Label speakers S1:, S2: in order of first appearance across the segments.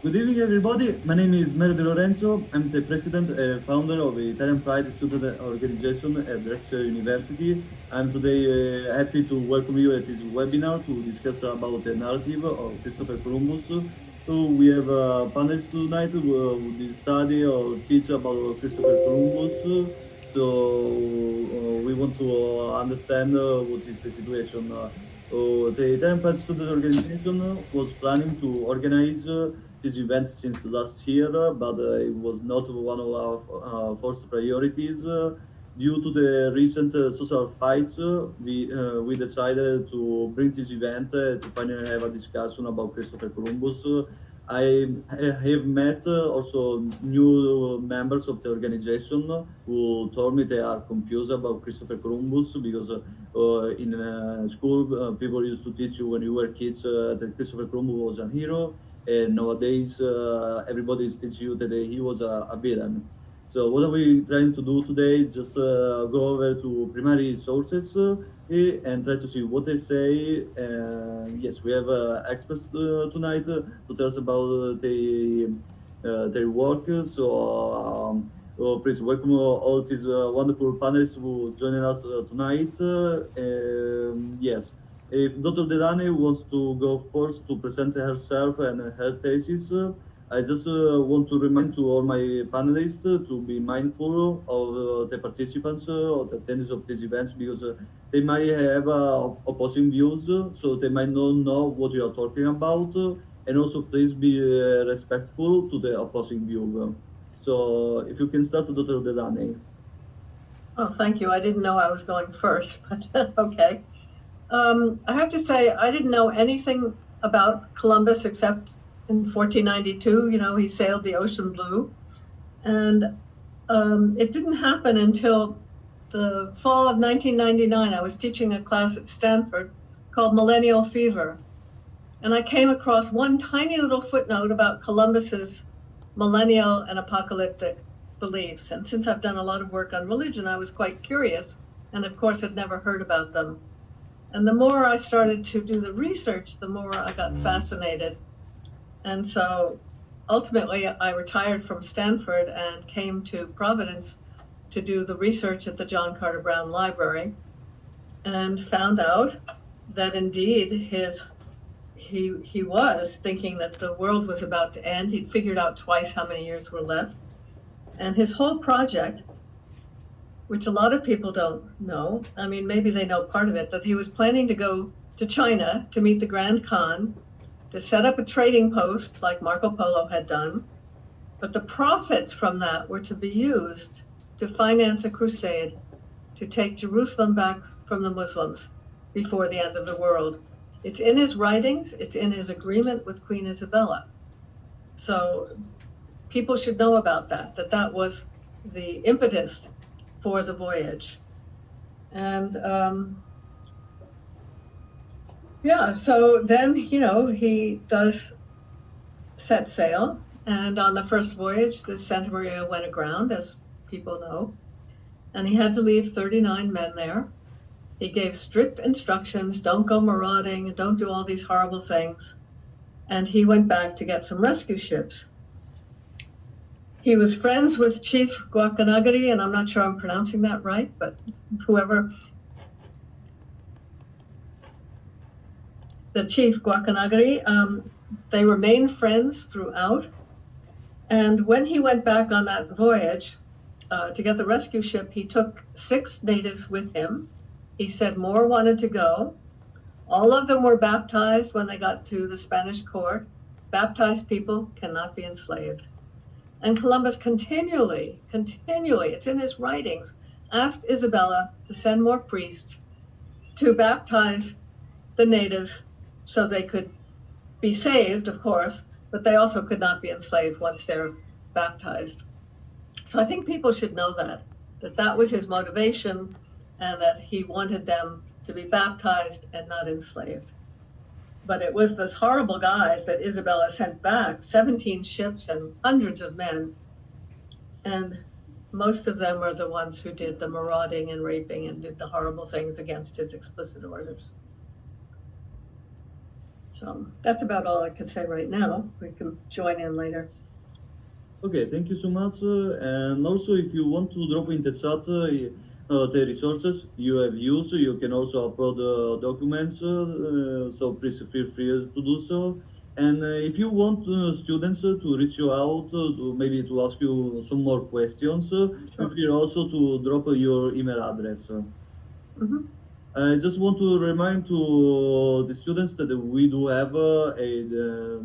S1: Good evening, everybody. My name is Lorenzo. I'm the president and founder of the Italian Pride student organization at Drexel University. I'm today happy to welcome you at this webinar to discuss about the narrative of Christopher Columbus. So we have panelists tonight who will study or teach about Christopher Columbus. So we want to understand what is the situation. The Italian Pride student organization was planning to organize this event since last year, but it was not one of our first priorities. Due to the recent social fights, we decided to bring this event to finally have a discussion about Christopher Columbus. I have met also new members of the organization who told me they are confused about Christopher Columbus because in school people used to teach you when you were kids that Christopher Columbus was a hero, and nowadays everybody is teaching you that he was a villain. So what are we trying to do today? Just go over to primary sources and try to see what they say. Yes, we have experts tonight to tell us about their work. So please welcome all these wonderful panelists who joining us tonight. Yes. If Dr. Delaney wants to go first to present herself and her thesis, I just want to remind to all my panelists to be mindful of the participants or the attendees of these events because they might have opposing views, so they might not know what you are talking about. And also, please be respectful to the opposing view. So, if you can start, Dr. Delaney.
S2: Oh, thank you. I didn't know I was going first, but okay. I have to say, I didn't know anything about Columbus except in 1492, he sailed the ocean blue. And it didn't happen until the fall of 1999. I was teaching a class at Stanford called Millennial Fever. And I came across one tiny little footnote about Columbus's millennial and apocalyptic beliefs. And since I've done a lot of work on religion, I was quite curious. And of course, I'd never heard about them. And the more I started to do the research, the more I got fascinated. And so ultimately, I retired from Stanford and came to Providence to do the research at the John Carter Brown Library and found out that indeed he was thinking that the world was about to end. He'd figured out twice how many years were left. And his whole project, which a lot of people don't know, I mean, maybe they know part of it, that he was planning to go to China to meet the Grand Khan, to set up a trading post like Marco Polo had done. But the profits from that were to be used to finance a crusade to take Jerusalem back from the Muslims before the end of the world. It's in his writings, it's in his agreement with Queen Isabella. So people should know about that was the impetus for the voyage. And so then, he does set sail. And on the first voyage, the Santa Maria went aground, as people know. And he had to leave 39 men there. He gave strict instructions, don't go marauding, don't do all these horrible things. And he went back to get some rescue ships. He was friends with Chief Guacanagari, and I'm not sure I'm pronouncing that right, but whoever, the Chief Guacanagari, they remained friends throughout. And when he went back on that voyage to get the rescue ship, he took 6 natives with him. He said more wanted to go. All of them were baptized when they got to the Spanish court. Baptized people cannot be enslaved. And Columbus continually, it's in his writings, asked Isabella to send more priests to baptize the natives so they could be saved, of course, but they also could not be enslaved once they're baptized. So I think people should know that was his motivation and that he wanted them to be baptized and not enslaved. But it was this horrible guys that Isabella sent back, 17 ships and hundreds of men. And most of them were the ones who did the marauding and raping and did the horrible things against his explicit orders. So that's about all I can say right now. We can join in later.
S1: Okay, thank you so much. And also, if you want to drop in the chat the resources you have used, you can also upload documents. So please feel free to do so. And if you want students to reach you out, to maybe to ask you some more questions, feel free also to drop your email address.
S2: Mhm.
S1: I just want to remind to the students that we do have a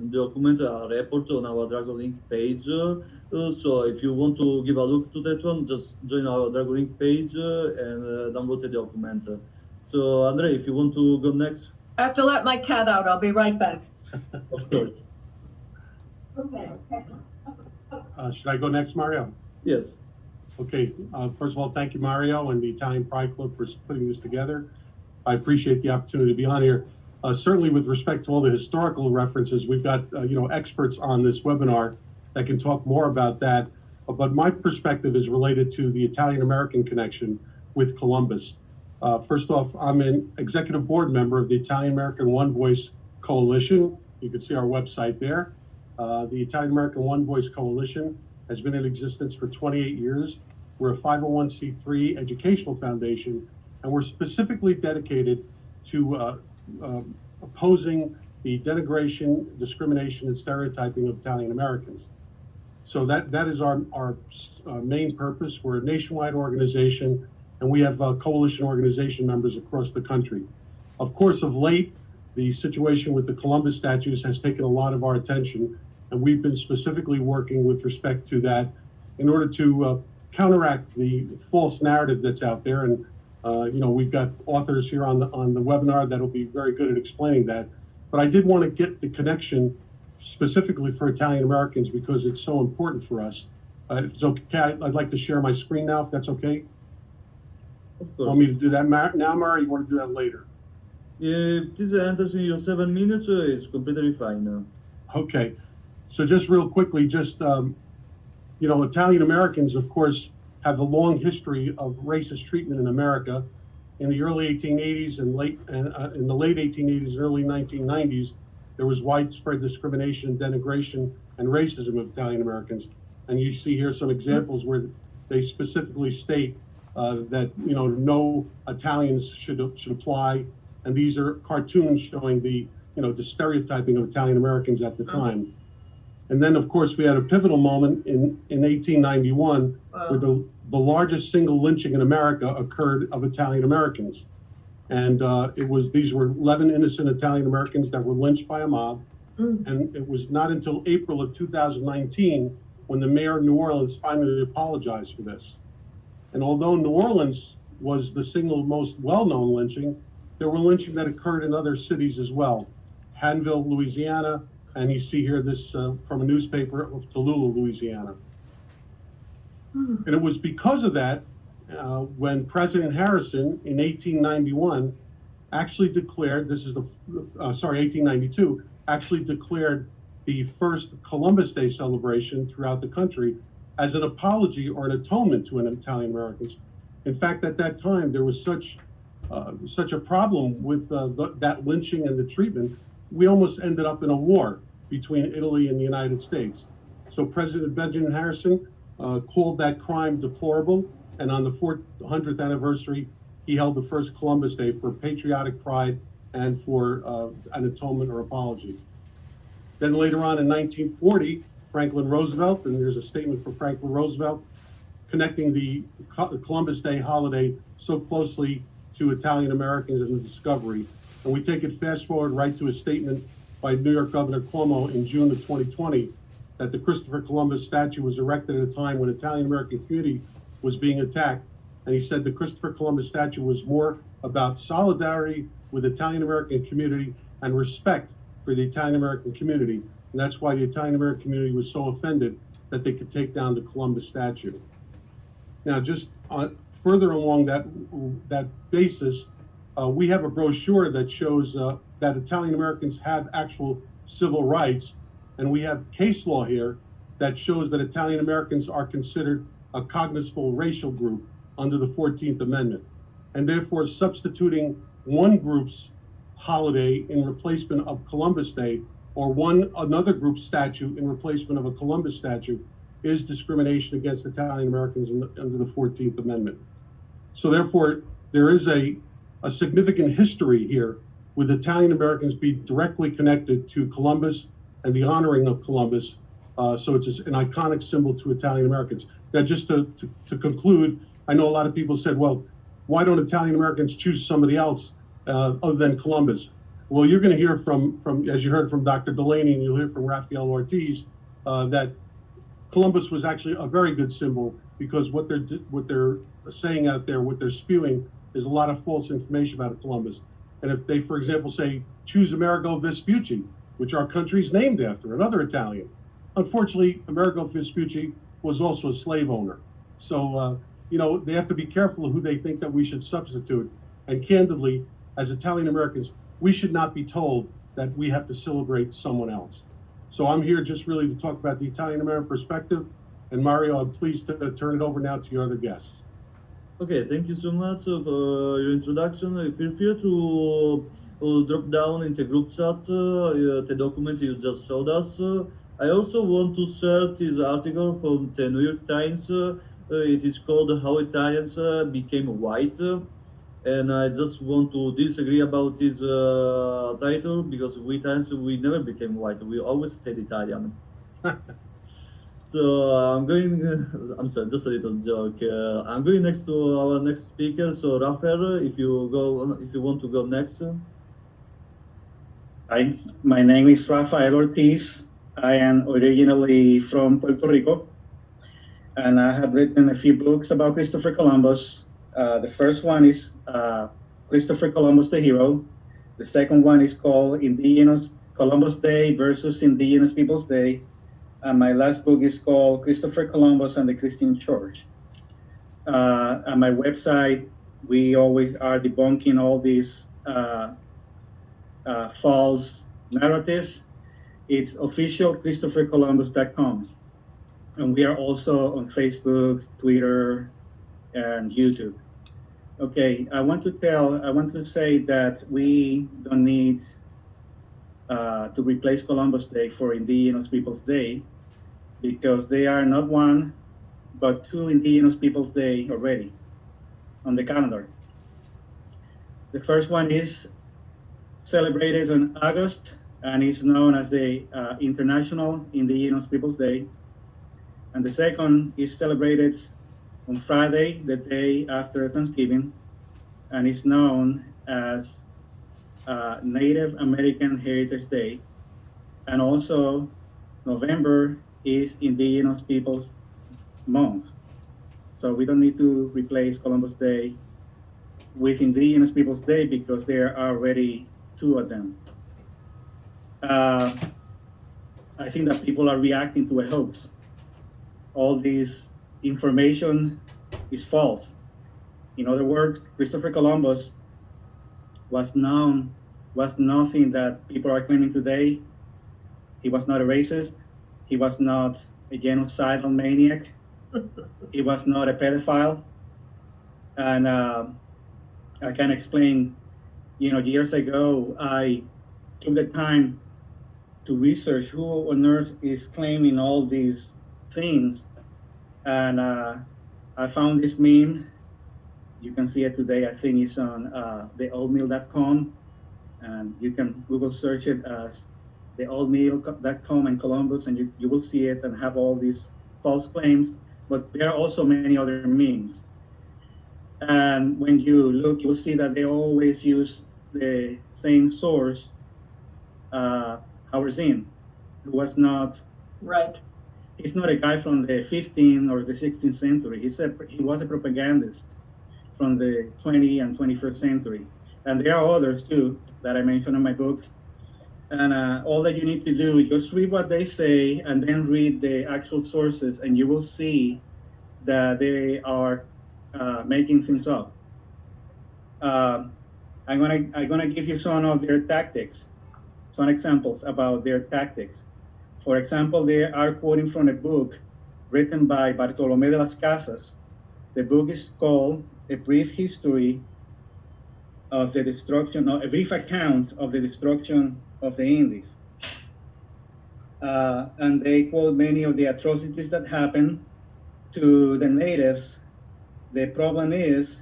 S1: document, a report on our DragonLink page. So if you want to give a look to that one, just join our DragonLink page and download the document. So Andre, if you want to go next.
S2: I have to let my cat out. I'll be right back.
S1: Of course.
S2: Okay.
S3: Should I go next, Mario?
S1: Yes.
S3: Okay, first of all, thank you, Mario, and the Italian Pride Club for putting this together. I appreciate the opportunity to be on here. Certainly with respect to all the historical references, we've got experts on this webinar that can talk more about that. But my perspective is related to the Italian-American connection with Columbus. First off, I'm an executive board member of the Italian-American One Voice Coalition. You can see our website there. The Italian-American One Voice Coalition has been in existence for 28 years. We're a 501c3 educational foundation, and we're specifically dedicated to opposing the denigration, discrimination, and stereotyping of Italian Americans. So that is our main purpose. We're a nationwide organization, and we have coalition organization members across the country. Of course, of late, the situation with the Columbus statues has taken a lot of our attention, and we've been specifically working with respect to that in order to counteract the false narrative that's out there. And we've got authors here on the webinar that'll be very good at explaining that. But I did want to get the connection specifically for Italian Americans because it's so important for us. If it's okay, I'd like to share my screen now, if that's okay.
S1: Of course.
S3: Want me to do that now, Mara, or you want to do that later?
S1: If this enters in your 7 minutes, it's completely fine.
S3: Okay. So just real quickly, Italian Americans, of course, have a long history of racist treatment in America. In the early 1880s and in the late 1880s and early 1990s, there was widespread discrimination, denigration, and racism of Italian Americans. And you see here some examples where they specifically state that no Italians should apply. And these are cartoons showing the stereotyping of Italian Americans at the time. And then, of course, we had a pivotal moment in 1891 where the largest single lynching in America occurred of Italian Americans. And these were 11 innocent Italian Americans that were lynched by a mob. And it was not until April of 2019 when the mayor of New Orleans finally apologized for this. And although New Orleans was the single most well-known lynching, there were lynching that occurred in other cities as well. Haddonfield, Louisiana, and you see here this from a newspaper of Tallulah, Louisiana. And it was because of that when President Harrison in 1891 actually declared, 1892, actually declared the first Columbus Day celebration throughout the country as an apology or an atonement to Italian Americans. In fact, at that time, there was such a problem with that lynching and the treatment, we almost ended up in a war between Italy and the United States. So President Benjamin Harrison called that crime deplorable, and on the 400th anniversary, he held the first Columbus Day for patriotic pride and for an atonement or apology. Then later on in 1940, Franklin Roosevelt, and there's a statement for Franklin Roosevelt, connecting the Columbus Day holiday so closely to Italian Americans and the discovery. And we take it fast forward right to a statement by New York Governor Cuomo in June of 2020 that the Christopher Columbus statue was erected at a time when Italian American community was being attacked. And he said the Christopher Columbus statue was more about solidarity with the Italian American community and respect for the Italian American community. And that's why the Italian American community was so offended that they could take down the Columbus statue. Now, just further along that basis, we have a brochure that shows that Italian Americans have actual civil rights, and we have case law here that shows that Italian Americans are considered a cognizable racial group under the 14th Amendment. And therefore, substituting one group's holiday in replacement of Columbus Day, or another group's statue in replacement of a Columbus statue, is discrimination against Italian Americans under the 14th Amendment. So therefore, there is a significant history here with Italian Americans being directly connected to Columbus and the honoring of Columbus. So it's an iconic symbol to Italian Americans. Now, just to conclude, I know a lot of people said, well, why don't Italian Americans choose somebody else other than Columbus? Well, you're going to hear from, as you heard from Dr. Delaney, and you'll hear from Rafael Ortiz, that Columbus was actually a very good symbol, because what they're saying out there, what they're spewing, is a lot of false information about Columbus. And if they, for example, say, choose Amerigo Vespucci, which our country's named after, another Italian. Unfortunately, Amerigo Vespucci was also a slave owner. So, they have to be careful of who they think that we should substitute. And candidly, as Italian Americans, we should not be told that we have to celebrate someone else. So I'm here just really to talk about the Italian American perspective. And Mario, I'm pleased to turn it over now to your other guests.
S1: Okay, thank you so much for your introduction. Feel free to drop down in the group chat the document you just showed us. I also want to share this article from the New York Times. It is called How Italians Became White. And I just want to disagree about this title, because we Italians, we never became white. We always stayed Italian. So I'm sorry, just a little joke. I'm going next to our next speaker. So Rafael, if you want to go next.
S4: Hi, my name is Rafael Ortiz. I am originally from Puerto Rico, and I have written a few books about Christopher Columbus. The first one is Christopher Columbus the Hero. The second one is called Columbus Day versus Indigenous Peoples Day. And my last book is called Christopher Columbus and the Christian Church. On my website, we always are debunking all these false narratives. It's officialchristophercolumbus.com. And we are also on Facebook, Twitter, and YouTube. Okay, I want to say that we don't need to replace Columbus Day for Indigenous Peoples Day, because they are not one, but two Indigenous Peoples Day already on the calendar. The first one is celebrated in August and is known as the International Indigenous Peoples Day. And the second is celebrated on Friday, the day after Thanksgiving, and is known as Native American Heritage Day. And also November is Indigenous Peoples Month. So we don't need to replace Columbus Day with Indigenous Peoples Day, because there are already two of them. I think that people are reacting to a hoax. All this information is false. In other words, Christopher Columbus was nothing that people are claiming today. He was not a racist. He was not a genocidal maniac. He was not a pedophile. And I can explain, years ago, I took the time to research who on earth is claiming all these things. And I found this meme. You can see it today. I think it's on theoldmeal.com. And you can Google search it as theoldmeal.com and Columbus, and you will see it and have all these false claims. But there are also many other memes. And when you look, you'll see that they always use the same source, Howard Zinn, who was not
S2: Right.
S4: He's not a guy from the 15th or the 16th century. He was a propagandist from the 20th and 21st century. And there are others too that I mentioned in my books. And all that you need to do, just read what they say and then read the actual sources, and you will see that they are making things up. I'm gonna give you some of their tactics, some examples about their tactics. For example, they are quoting from a book written by Bartolomé de las Casas. The book is called A Brief History of the destruction, a brief account of the destruction of the Indies. And they quote many of the atrocities that happened to the natives. The problem is,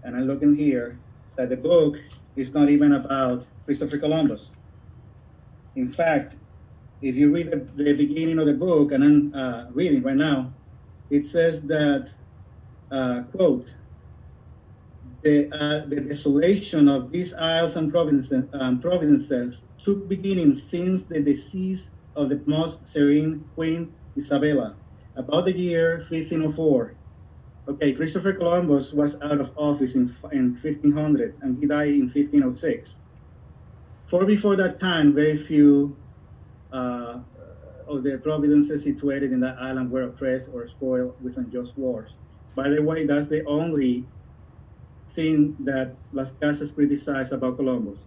S4: and I'm looking here, that the book is not even about Christopher Columbus. In fact, if you read the beginning of the book, and I'm reading right now, it says that, quote, the desolation of these isles and provinces took beginning since the decease of the most serene Queen Isabella, about the year 1504. Okay, Christopher Columbus was out of office in 1500, and he died in 1506. For before that time, very few of the provinces situated in that island were oppressed or spoiled with unjust wars. By the way, that's the only thing that Las Casas criticized about Columbus,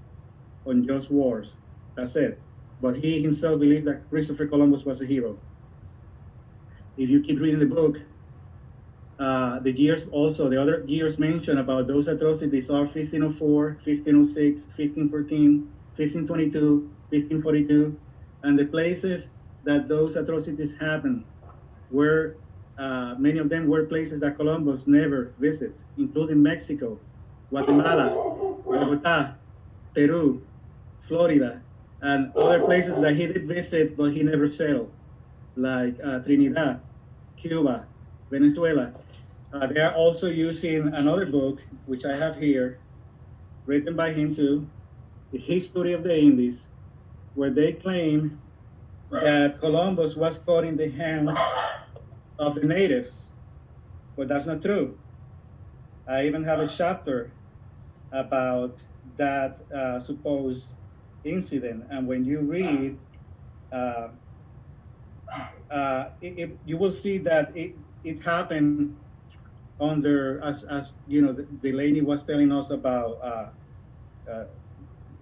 S4: unjust wars. That's it. But he himself believes that Christopher Columbus was a hero. If you keep reading the book, the years also, the other years mentioned about those atrocities are 1504, 1506, 1514, 1522, 1542, and the places that those atrocities happened were, many of them were places that Columbus never visited, including Mexico, Guatemala, Bogota, Peru, Florida, and other places that he did visit, but he never settled, like Trinidad, Cuba, Venezuela. They are also using another book, which I have here, written by him too, The History of the Indies, where they claim that Columbus was caught in the hands of the natives, but that's not true. I even have a chapter about that supposed incident, and when you read, you will see that it happened under, as you know, Delaney was telling us about.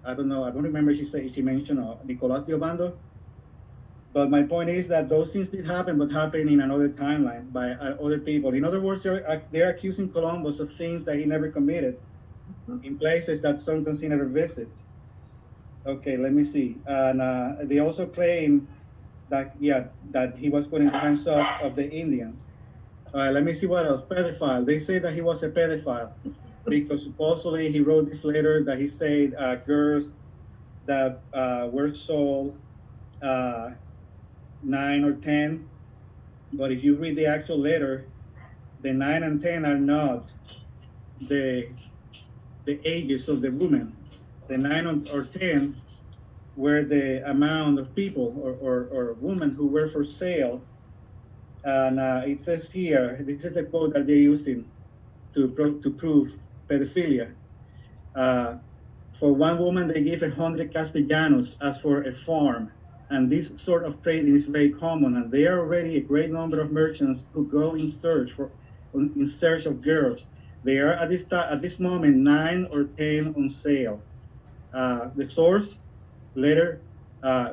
S4: I don't know. I don't remember. She mentioned Nicolas Diobando. But my point is that those things did happen, but happened in another timeline by other people. In other words, they're accusing Columbus of things that he never committed in places that sometimes he never visits. Okay, let me see. And they also claim that, that he was put in the hands of the Indians. Let me see what else. Pedophile. They say that he was a pedophile because supposedly he wrote this letter that he said girls that were sold 9 or 10, but if you read the actual letter, the 9 and 10 are not the ages of the women. The 9 or 10 were the amount of people or women who were for sale. And it says here, this is a quote that they're using to prove pedophilia. For one woman, they give 100 castellanos as for a farm. And this sort of trading is very common, and there are already a great number of merchants who go in search of girls. There are at this moment 9 or 10 on sale. The source letter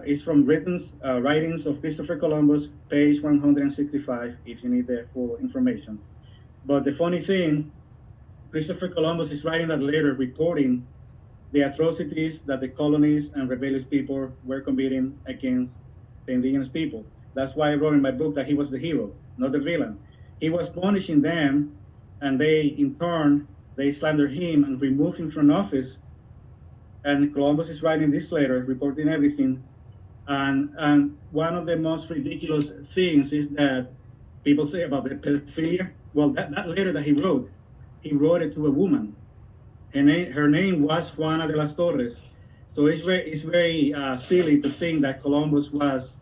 S4: is from writings of Christopher Columbus, page 165, if you need the full information. But the funny thing, Christopher Columbus is writing that letter reporting the atrocities that the colonies and rebellious people were committing against the indigenous people. That's why I wrote in my book that he was the hero, not the villain. He was punishing them, and they, in turn, they slandered him and removed him from office. And Columbus is writing this letter, reporting everything. And one of the most ridiculous things is that people say about the pedophilia. Well, that letter that he wrote it to a woman. Her name was Juana de las Torres. So it's very silly to think that Columbus was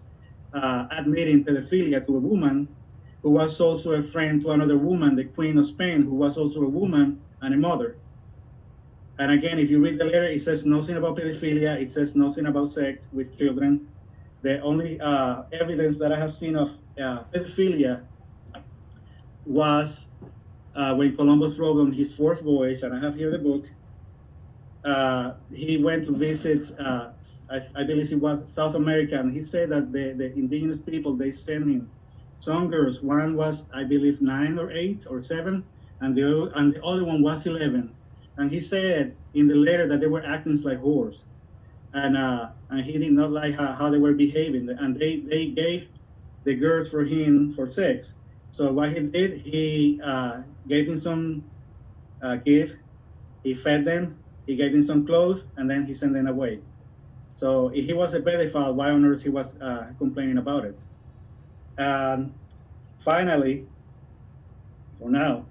S4: admitting pedophilia to a woman who was also a friend to another woman, the Queen of Spain, who was also a woman and a mother. And again, if you read the letter, it says nothing about pedophilia. It says nothing about sex with children. The only evidence that I have seen of pedophilia was when Columbus wrote on his fourth voyage, and I have here the book, he went to visit, I believe it was South America, and he said that the indigenous people, they sent him some girls. One was, I believe, 9 or 8 or 7, and the other one was 11. And he said in the letter that they were acting like whores. And he did not like how they were behaving. And they gave the girls for him for sex. So what he did, he gave them some gift, he fed them, he gave them some clothes, and then he sent them away. So if he was a pedophile, why on earth he was complaining about it? Finally, for now,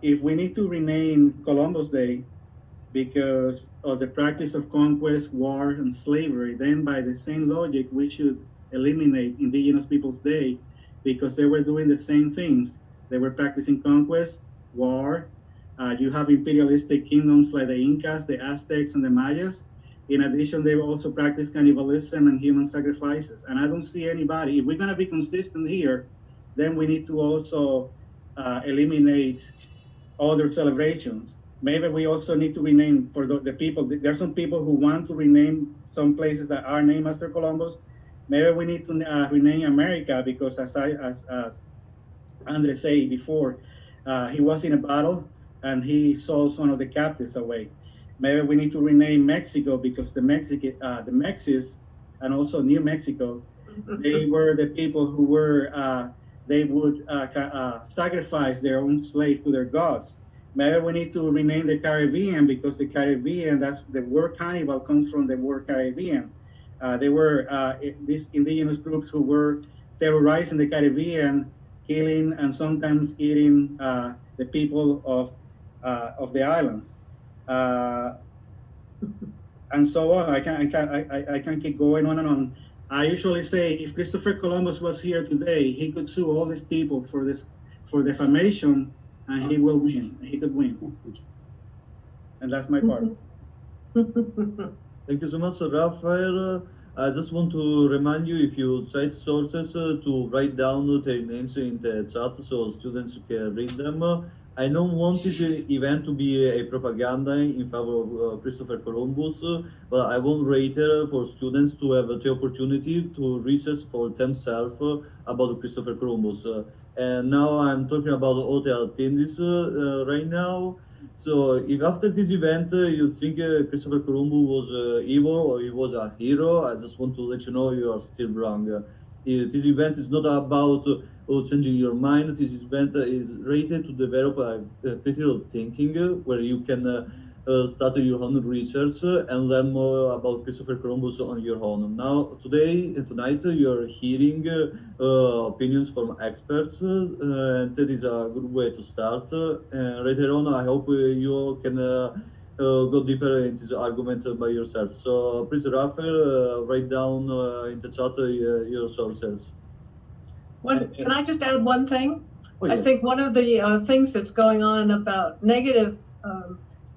S4: if we need to rename Columbus Day because of the practice of conquest, war, and slavery, then by the same logic, we should eliminate Indigenous Peoples Day because they were doing the same things. They were practicing conquest, war. You have imperialistic kingdoms like the Incas, the Aztecs, and the Mayas. In addition, they also practice cannibalism and human sacrifices. And I don't see anybody, if we're gonna be consistent here, then we need to also eliminate other celebrations. Maybe we also need to rename for the people. There are some people who want to rename some places that are named after Columbus. Maybe we need to rename America because as Andre said before, he was in a battle and he sold some of the captives away. Maybe we need to rename Mexico because the Mexicans and also New Mexico, they were the people who were, they would sacrifice their own slaves to their gods. Maybe we need to rename the Caribbean because the Caribbean, that's the word cannibal comes from the word Caribbean. They were these indigenous groups who were terrorizing the Caribbean, killing and sometimes eating the people of the islands. And so on. I can keep going on and on. I usually say if Christopher Columbus was here today, he could sue all these people for defamation, and he will win. He could win. And that's my part.
S1: Thank you so much, Rafael. I just want to remind you, if you cite sources, to write down their names in the chat so students can read them. I don't want this event to be a propaganda in favor of Christopher Columbus, but I want rather for students to have the opportunity to research for themselves about Christopher Columbus. And now I'm talking about all the attendees right now. So if after this event you think Christopher Columbus was evil or he was a hero, I just want to let you know you are still wrong. This event is not about changing your mind. This event is rated to develop a critical thinking where you can start your own research and learn more about Christopher Columbus on your own. Now, tonight, you're hearing opinions from experts, and that is a good way to start. Later on, I hope you can go deeper into the argument by yourself. So please, Rafael, write down in the chat your sources.
S2: Can I just add one thing?
S1: Oh, yeah.
S2: I think one of the things that's going on about negative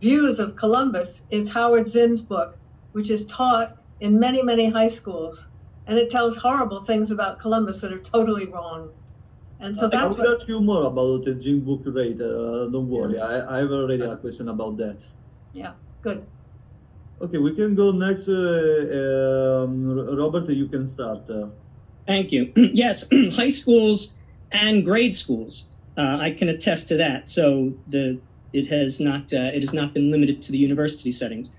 S2: views of Columbus is Howard Zinn's book, which is taught in many, many high schools. And it tells horrible things about Columbus that are totally wrong. And so that's
S1: I will ask you more about the Zinn book later. Don't worry, I have already a question about that.
S2: Yeah, good.
S1: Okay, we can go next. Robert, you can start.
S5: Thank you. Yes, high schools and grade schools. I can attest to that. So it has not been limited to the university settings.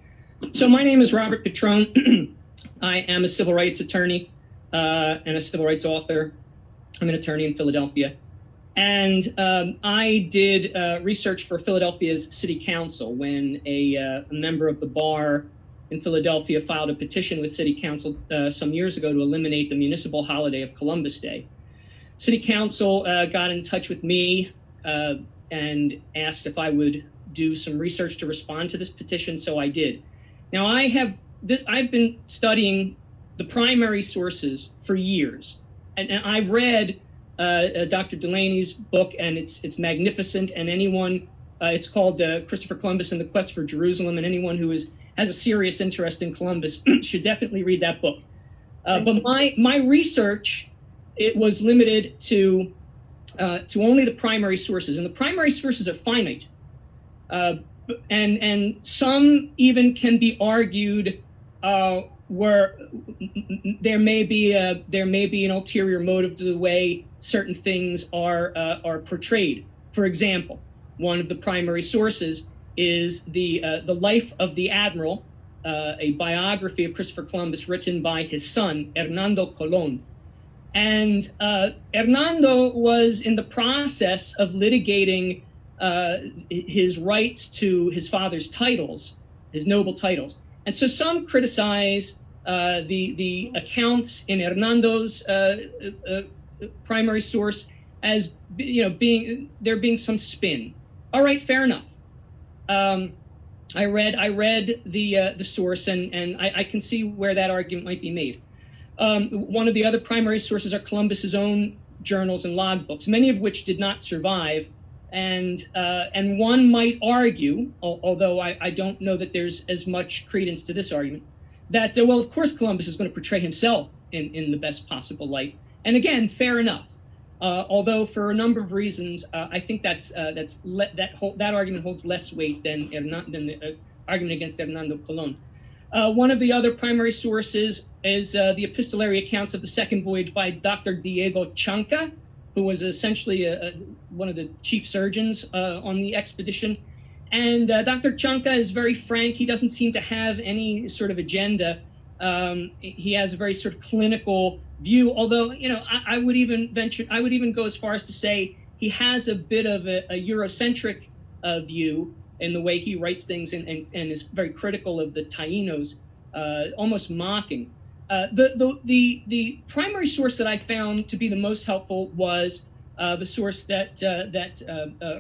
S5: So my name is Robert Petrone. I am a civil rights attorney and a civil rights author. I'm an attorney in Philadelphia. And I did research for Philadelphia's city council when a member of the bar in Philadelphia filed a petition with city council some years ago to eliminate the municipal holiday of Columbus Day. City council got in touch with me and asked if I would do some research to respond to this petition, so I did. Now I've been studying the primary sources for years, and I've read Dr. Delaney's book, and it's magnificent. And anyone, it's called Christopher Columbus and the Quest for Jerusalem, and anyone who has a serious interest in Columbus should definitely read that book. But my research, it was limited to only the primary sources, and the primary sources are finite, and some even can be argued where there may be an ulterior motive to the way certain things are portrayed. For example, one of the primary sources is the Life of the Admiral, a biography of Christopher Columbus written by his son, Hernando Colón. And Hernando was in the process of litigating his rights to his father's titles, his noble titles. And so some criticize the accounts in Hernando's primary source as there being some spin. All right, fair enough. I read the source, and I can see where that argument might be made. One of the other primary sources are Columbus's own journals and logbooks, many of which did not survive. And one might argue, although I don't know that there's as much credence to this argument, that, well, of course, Columbus is going to portray himself in the best possible light. And again, fair enough. Although for a number of reasons, I think that argument holds less weight than the argument against Hernando Colón. One of the other primary sources is the epistolary accounts of the second voyage by Dr. Diego Chanca, who was essentially one of the chief surgeons on the expedition. And Dr. Chanca is very frank. He doesn't seem to have any sort of agenda. He has a very sort of clinical view, although, I would even go as far as to say he has a bit of a Eurocentric view in the way he writes things, and is very critical of the Taínos, almost mocking. The primary source that I found to be the most helpful was the source that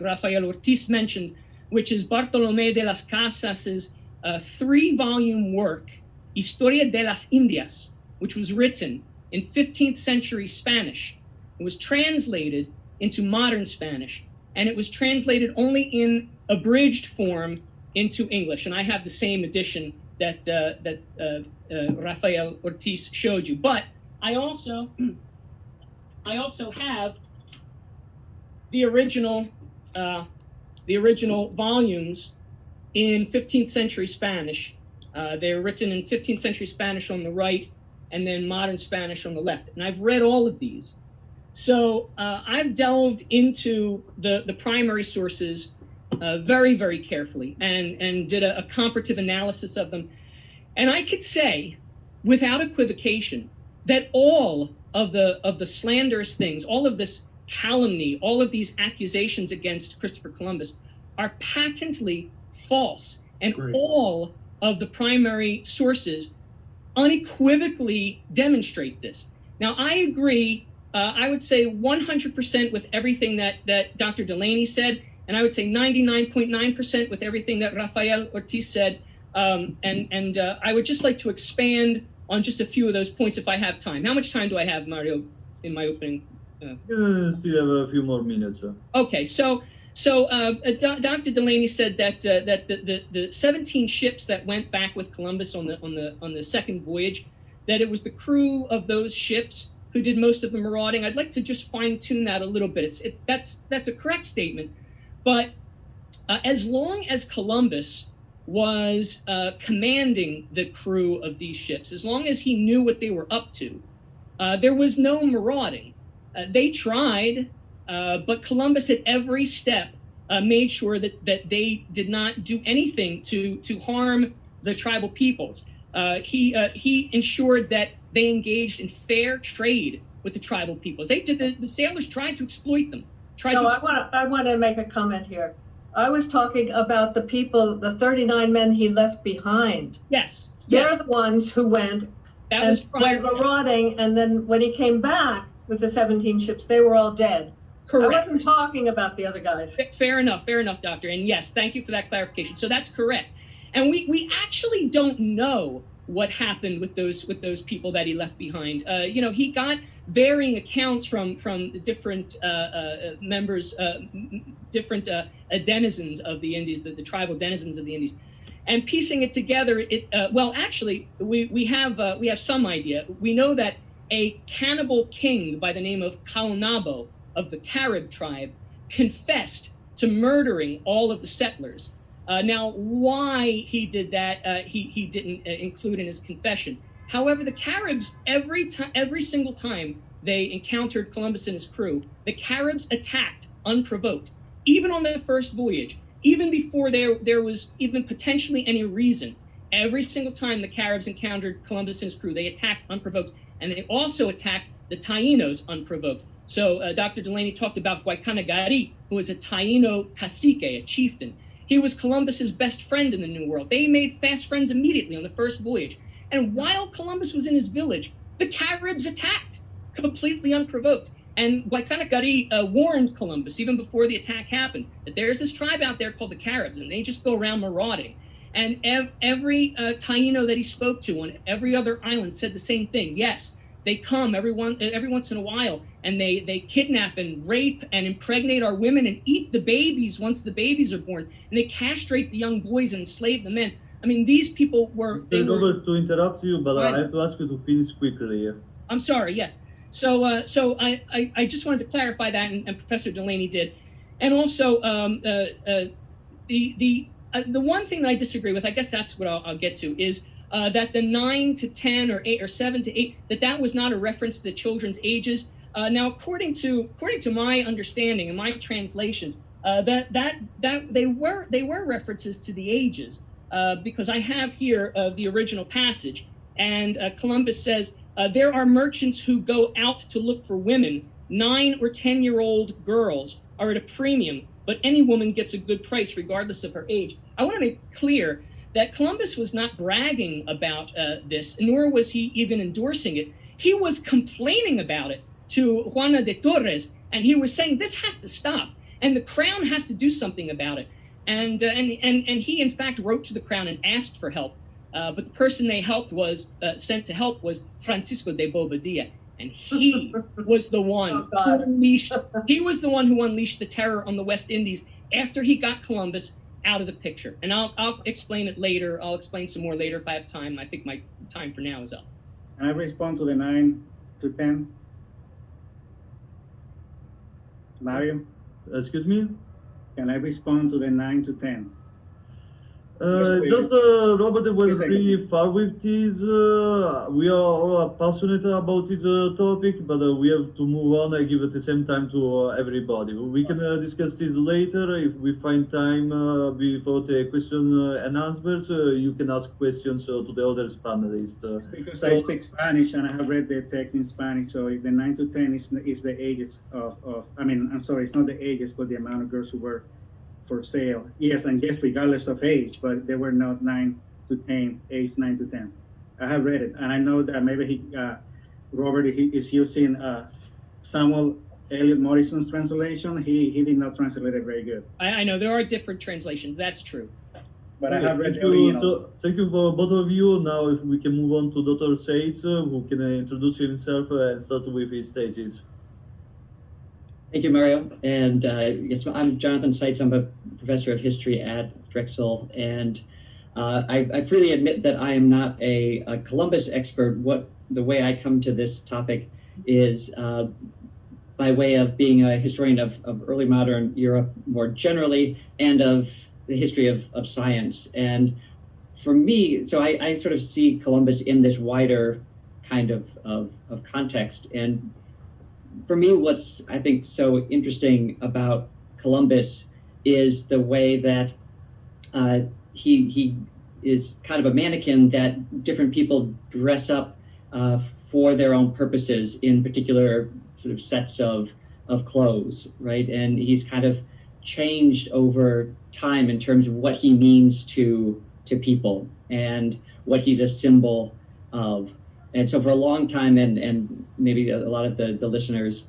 S5: Rafael Ortiz mentioned, which is Bartolomé de las Casas's 3-volume work, Historia de las Indias, which was written in 15th century Spanish. It was translated into modern Spanish, and it was translated only in abridged form into English. And I have the same edition that Rafael Ortiz showed you. But I also have the original volumes in 15th century Spanish. They're written in 15th century Spanish on the right, and then modern Spanish on the left. And I've read all of these. So I've delved into the primary sources very, very carefully, and did a comparative analysis of them. And I could say, without equivocation, that all of the slanderous things, all of this calumny, all of these accusations against Christopher Columbus are patently false. And
S3: Great.
S5: All of the primary sources unequivocally demonstrate this. Now, I agree, I would say 100% with everything that Dr. Delaney said, and I would say 99.9% with everything that Rafael Ortiz said. And I would just like to expand on just a few of those points if I have time. How much time do I have, Mario, in my opening?
S1: Still have a few more minutes.
S5: Okay, so Dr. Delaney said that the 17 ships that went back with Columbus on the second voyage, that it was the crew of those ships who did most of the marauding. I'd like to just fine tune that a little bit. That's a correct statement, but as long as Columbus was commanding the crew of these ships, as long as he knew what they were up to, there was no marauding. They tried. But Columbus at every step made sure that they did not do anything to harm the tribal peoples. He ensured that they engaged in fair trade with the tribal peoples. The sailors tried to exploit them.
S2: I want to make a comment here. I was talking about the people, the 39 men he left behind.
S5: Yes.
S2: They're the ones who went marauding, and then when he came back with the 17 ships, they were all dead.
S5: Correct.
S2: I wasn't talking about the other guys.
S5: Fair enough, Doctor. And yes, thank you for that clarification. So that's correct. And we actually don't know what happened with those people that he left behind. He got varying accounts from different members, different denizens of the Indies, the tribal denizens of the Indies, and piecing it together. We have some idea. We know that a cannibal king by the name of Caonabo of the Carib tribe confessed to murdering all of the settlers. Now, why he did that, he didn't include in his confession. However, the Caribs, every single time they encountered Columbus and his crew, the Caribs attacked unprovoked. Even on the first voyage, even before there was even potentially any reason. Every single time the Caribs encountered Columbus and his crew, they attacked unprovoked, and they also attacked the Taínos unprovoked. So Dr. Delaney talked about Guaycanagari, who was a Taíno cacique, a chieftain. He was Columbus's best friend in the New World. They made fast friends immediately on the first voyage. And while Columbus was in his village, the Caribs attacked, completely unprovoked. And Guaycanagari warned Columbus, even before the attack happened, that there's this tribe out there called the Caribs, and they just go around marauding. And every Taíno that he spoke to on every other island said the same thing. Yes, they come every once in a while, and they kidnap and rape and impregnate our women and eat the babies once the babies are born. And they castrate the young boys and enslave the men. I mean, these people were...
S1: Robert, to interrupt you, but I have to ask you to finish quickly.
S5: I'm sorry, yes. So I just wanted to clarify that, and Professor Delaney did. And also, the one thing that I disagree with, I guess that's what I'll get to, is that the 9 to 10 or 8 or 7 to 8, that was not a reference to the children's ages. Now, according to my understanding and my translations, that they were references to the ages, because I have here the original passage, and Columbus says, there are merchants who go out to look for women. 9 or 10-year-old girls are at a premium, but any woman gets a good price regardless of her age. I want to make clear that Columbus was not bragging about this, nor was he even endorsing it. He was complaining about it to Juana de Torres, and he was saying this has to stop, and the crown has to do something about it. And he in fact wrote to the crown and asked for help. But the person they sent to help was Francisco de Bobadilla, and he was the one who unleashed the terror on the West Indies after he got Columbus out of the picture. And I'll explain it later. I'll explain some more later if I have time. I think my time for now is up.
S4: Can I respond to the 9 to 10? Mario?
S1: Excuse me?
S4: Can I respond to the 9 to 10?
S1: Just Robert will agree far with this. We are all passionate about this topic, but we have to move on and give at the same time to everybody. We can discuss this later if we find time before the question and answers. You can ask questions to the other panelists.
S4: Because I speak Spanish and I have read the text in Spanish, so if the 9 to 10 is the ages of I mean, I'm sorry, it's not the ages, but the amount of girls who were for sale. Yes, and yes, regardless of age, but they were not 9 to 10, age 9 to 10. I have read it, and I know that maybe Robert is using Samuel Eliot Morrison's translation. He did not translate it very good.
S5: I know there are different translations. That's true.
S4: But I have read
S1: the original. So, thank you for both of you. Now, if we can move on to Dr. Seitz, who can introduce himself and start with his thesis.
S6: Thank you, Mario. And yes, I'm Jonathan Seitz. I'm a professor of history at Drexel. And I freely admit that I am not a Columbus expert. The way I come to this topic is by way of being a historian of early modern Europe more generally, and of the history of science. And for me, so I sort of see Columbus in this wider kind of context. And for me, what's I think so interesting about Columbus is the way that he is kind of a mannequin that different people dress up for their own purposes in particular sort of sets of clothes, right? And he's kind of changed over time in terms of what he means to people and what he's a symbol of. And so for a long time, and maybe a lot of the listeners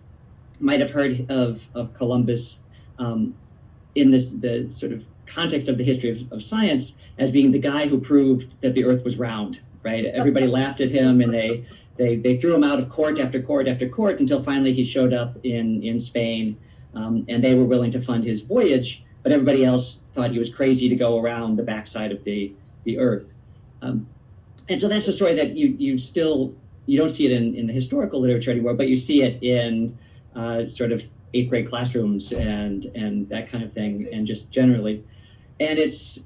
S6: might have heard of Columbus in the sort of context of the history of science as being the guy who proved that the earth was round, right? Everybody laughed at him, and they threw him out of court after court after court until finally he showed up in Spain, and they were willing to fund his voyage, but everybody else thought he was crazy to go around the backside of the earth. And so that's a story that you don't see it in the historical literature anymore, but you see it in sort of 8th grade classrooms and that kind of thing, and just generally. And it's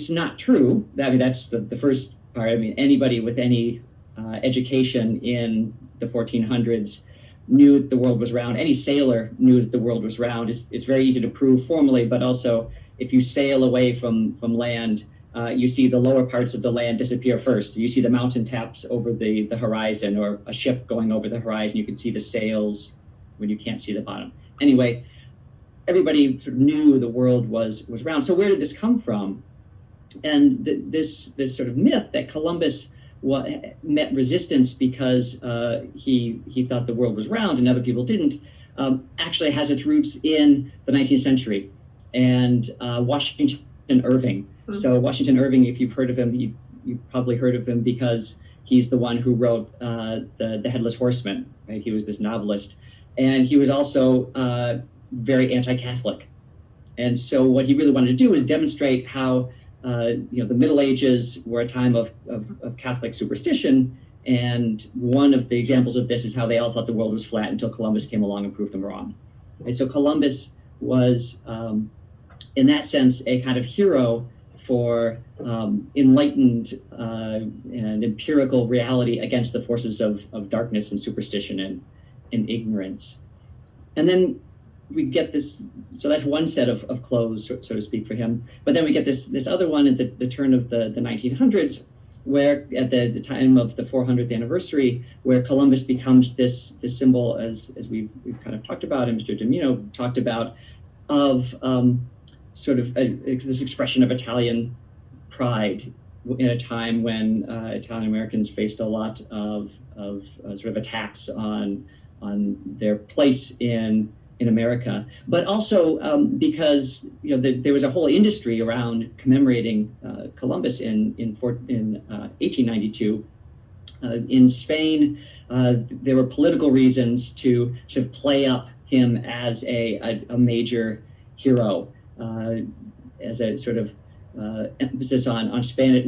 S6: not true. I mean, that's the first part. I mean, anybody with any education in the 1400s knew that the world was round. Any sailor knew that the world was round. It's very easy to prove formally, but also if you sail away from land, you see the lower parts of the land disappear first. So you see the mountain tops over the horizon, or a ship going over the horizon. You can see the sails when you can't see the bottom. Anyway, everybody sort of knew the world was round. So where did this come from? And this sort of myth that Columbus met resistance because he thought the world was round and other people didn't, actually has its roots in the 19th century and Washington Irving. So Washington Irving, if you've heard of him, you probably heard of him because he's the one who wrote the Headless Horseman, right? He was this novelist. And he was also very anti-Catholic. And so what he really wanted to do was demonstrate how the Middle Ages were a time of Catholic superstition. And one of the examples of this is how they all thought the world was flat until Columbus came along and proved them wrong. And so Columbus was, in that sense, a kind of hero for enlightened and empirical reality against the forces of darkness and superstition and ignorance. And then we get this, so that's one set of clothes, so to speak, for him. But then we get this other one at the turn of the 1900s, where at the time of the 400th anniversary, where Columbus becomes this symbol, as we've kind of talked about, and Mr. DiMino talked about, of sort of this expression of Italian pride in a time when Italian Americans faced a lot of sort of attacks on their place in America, but also because there was a whole industry around commemorating Columbus in 1892. In Spain, there were political reasons to sort of play up him as a major hero, as a sort of emphasis on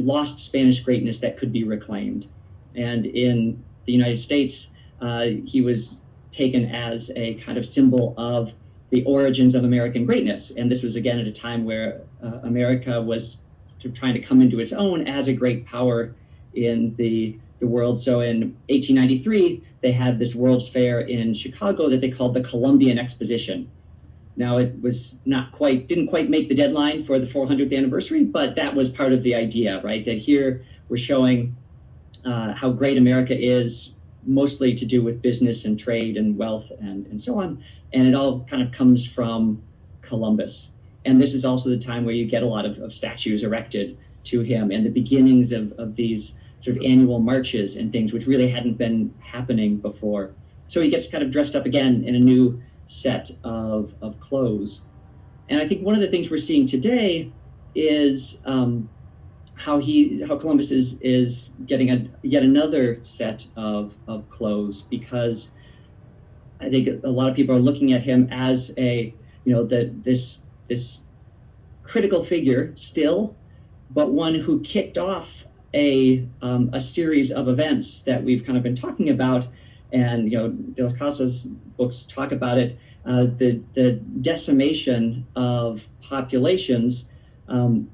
S6: lost Spanish greatness that could be reclaimed. And in the United States, he was taken as a kind of symbol of the origins of American greatness. And this was, again, at a time where America was sort of trying to come into its own as a great power in the world. So in 1893, they had this World's Fair in Chicago that they called the Columbian Exposition. Now, it was didn't quite make the deadline for the 400th anniversary, but that was part of the idea, right? That here we're showing how great America is, mostly to do with business and trade and wealth and so on. And it all kind of comes from Columbus. And this is also the time where you get a lot of statues erected to him and the beginnings of these sort of annual marches and things, which really hadn't been happening before. So he gets kind of dressed up again in a new set of clothes. And I think one of the things we're seeing today is how Columbus is getting yet another set of clothes, because I think a lot of people are looking at him as this critical figure still, but one who kicked off a series of events that we've kind of been talking about. And De Las Casas books talk about it, the decimation of populations. And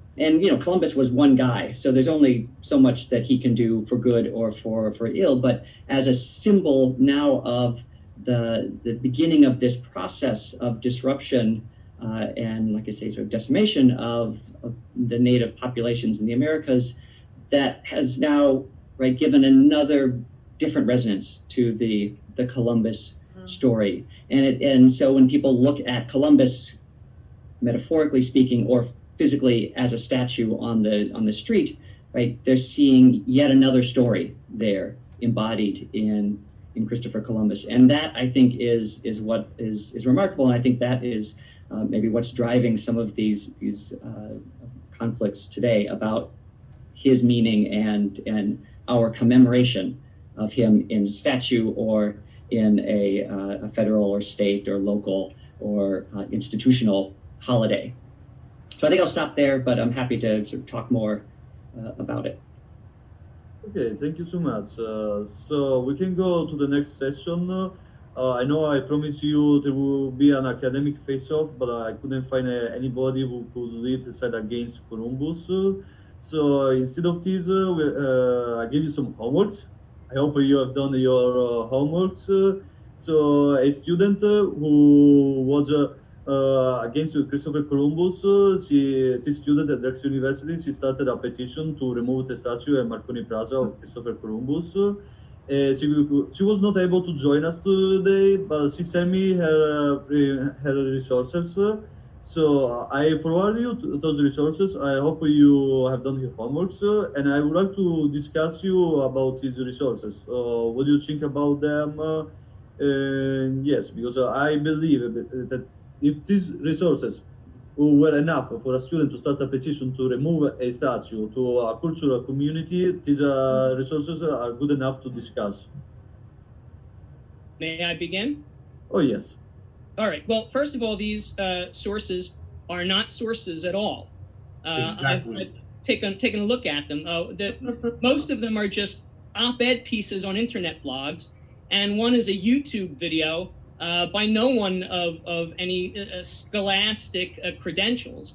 S6: Columbus was one guy, so there's only so much that he can do for good or for ill. But as a symbol now of the beginning of this process of disruption and, like I say, sort of decimation of the native populations in the Americas, that has now given another different resonance to the Columbus story. And so when people look at Columbus, metaphorically speaking, or physically as a statue on the street, right, they're seeing yet another story there embodied in Christopher Columbus. And that, I think, is what is remarkable. And I think that is maybe what's driving some of these conflicts today about his meaning and our commemoration of him in statue or in a federal or state or local or institutional holiday. So I think I'll stop there, but I'm happy to sort of talk more about it.
S1: Okay, thank you so much. So we can go to the next session. I know I promised you there will be an academic face-off, but I couldn't find anybody who could lead the side against Columbus. So instead of this, I give you some homeworks. I hope you have done your homeworks. So a student who was against Christopher Columbus. This student at Drexel University, she started a petition to remove the statue at Marconi Plaza of Christopher Columbus. She was not able to join us today, but she sent me her resources. So I forward you those resources. I hope you have done your homeworks, and I would like to discuss you about these resources. What do you think about them? Yes, because I believe that if these resources were enough for a student to start a petition to remove a statue to a cultural community, these resources are good enough to discuss.
S5: May I begin?
S1: Oh, yes.
S5: All right. Well, first of all, these sources are not sources at all.
S3: Exactly.
S5: I've taken a look at them. Most of them are just op-ed pieces on internet blogs, and one is a YouTube video by no one of any scholastic credentials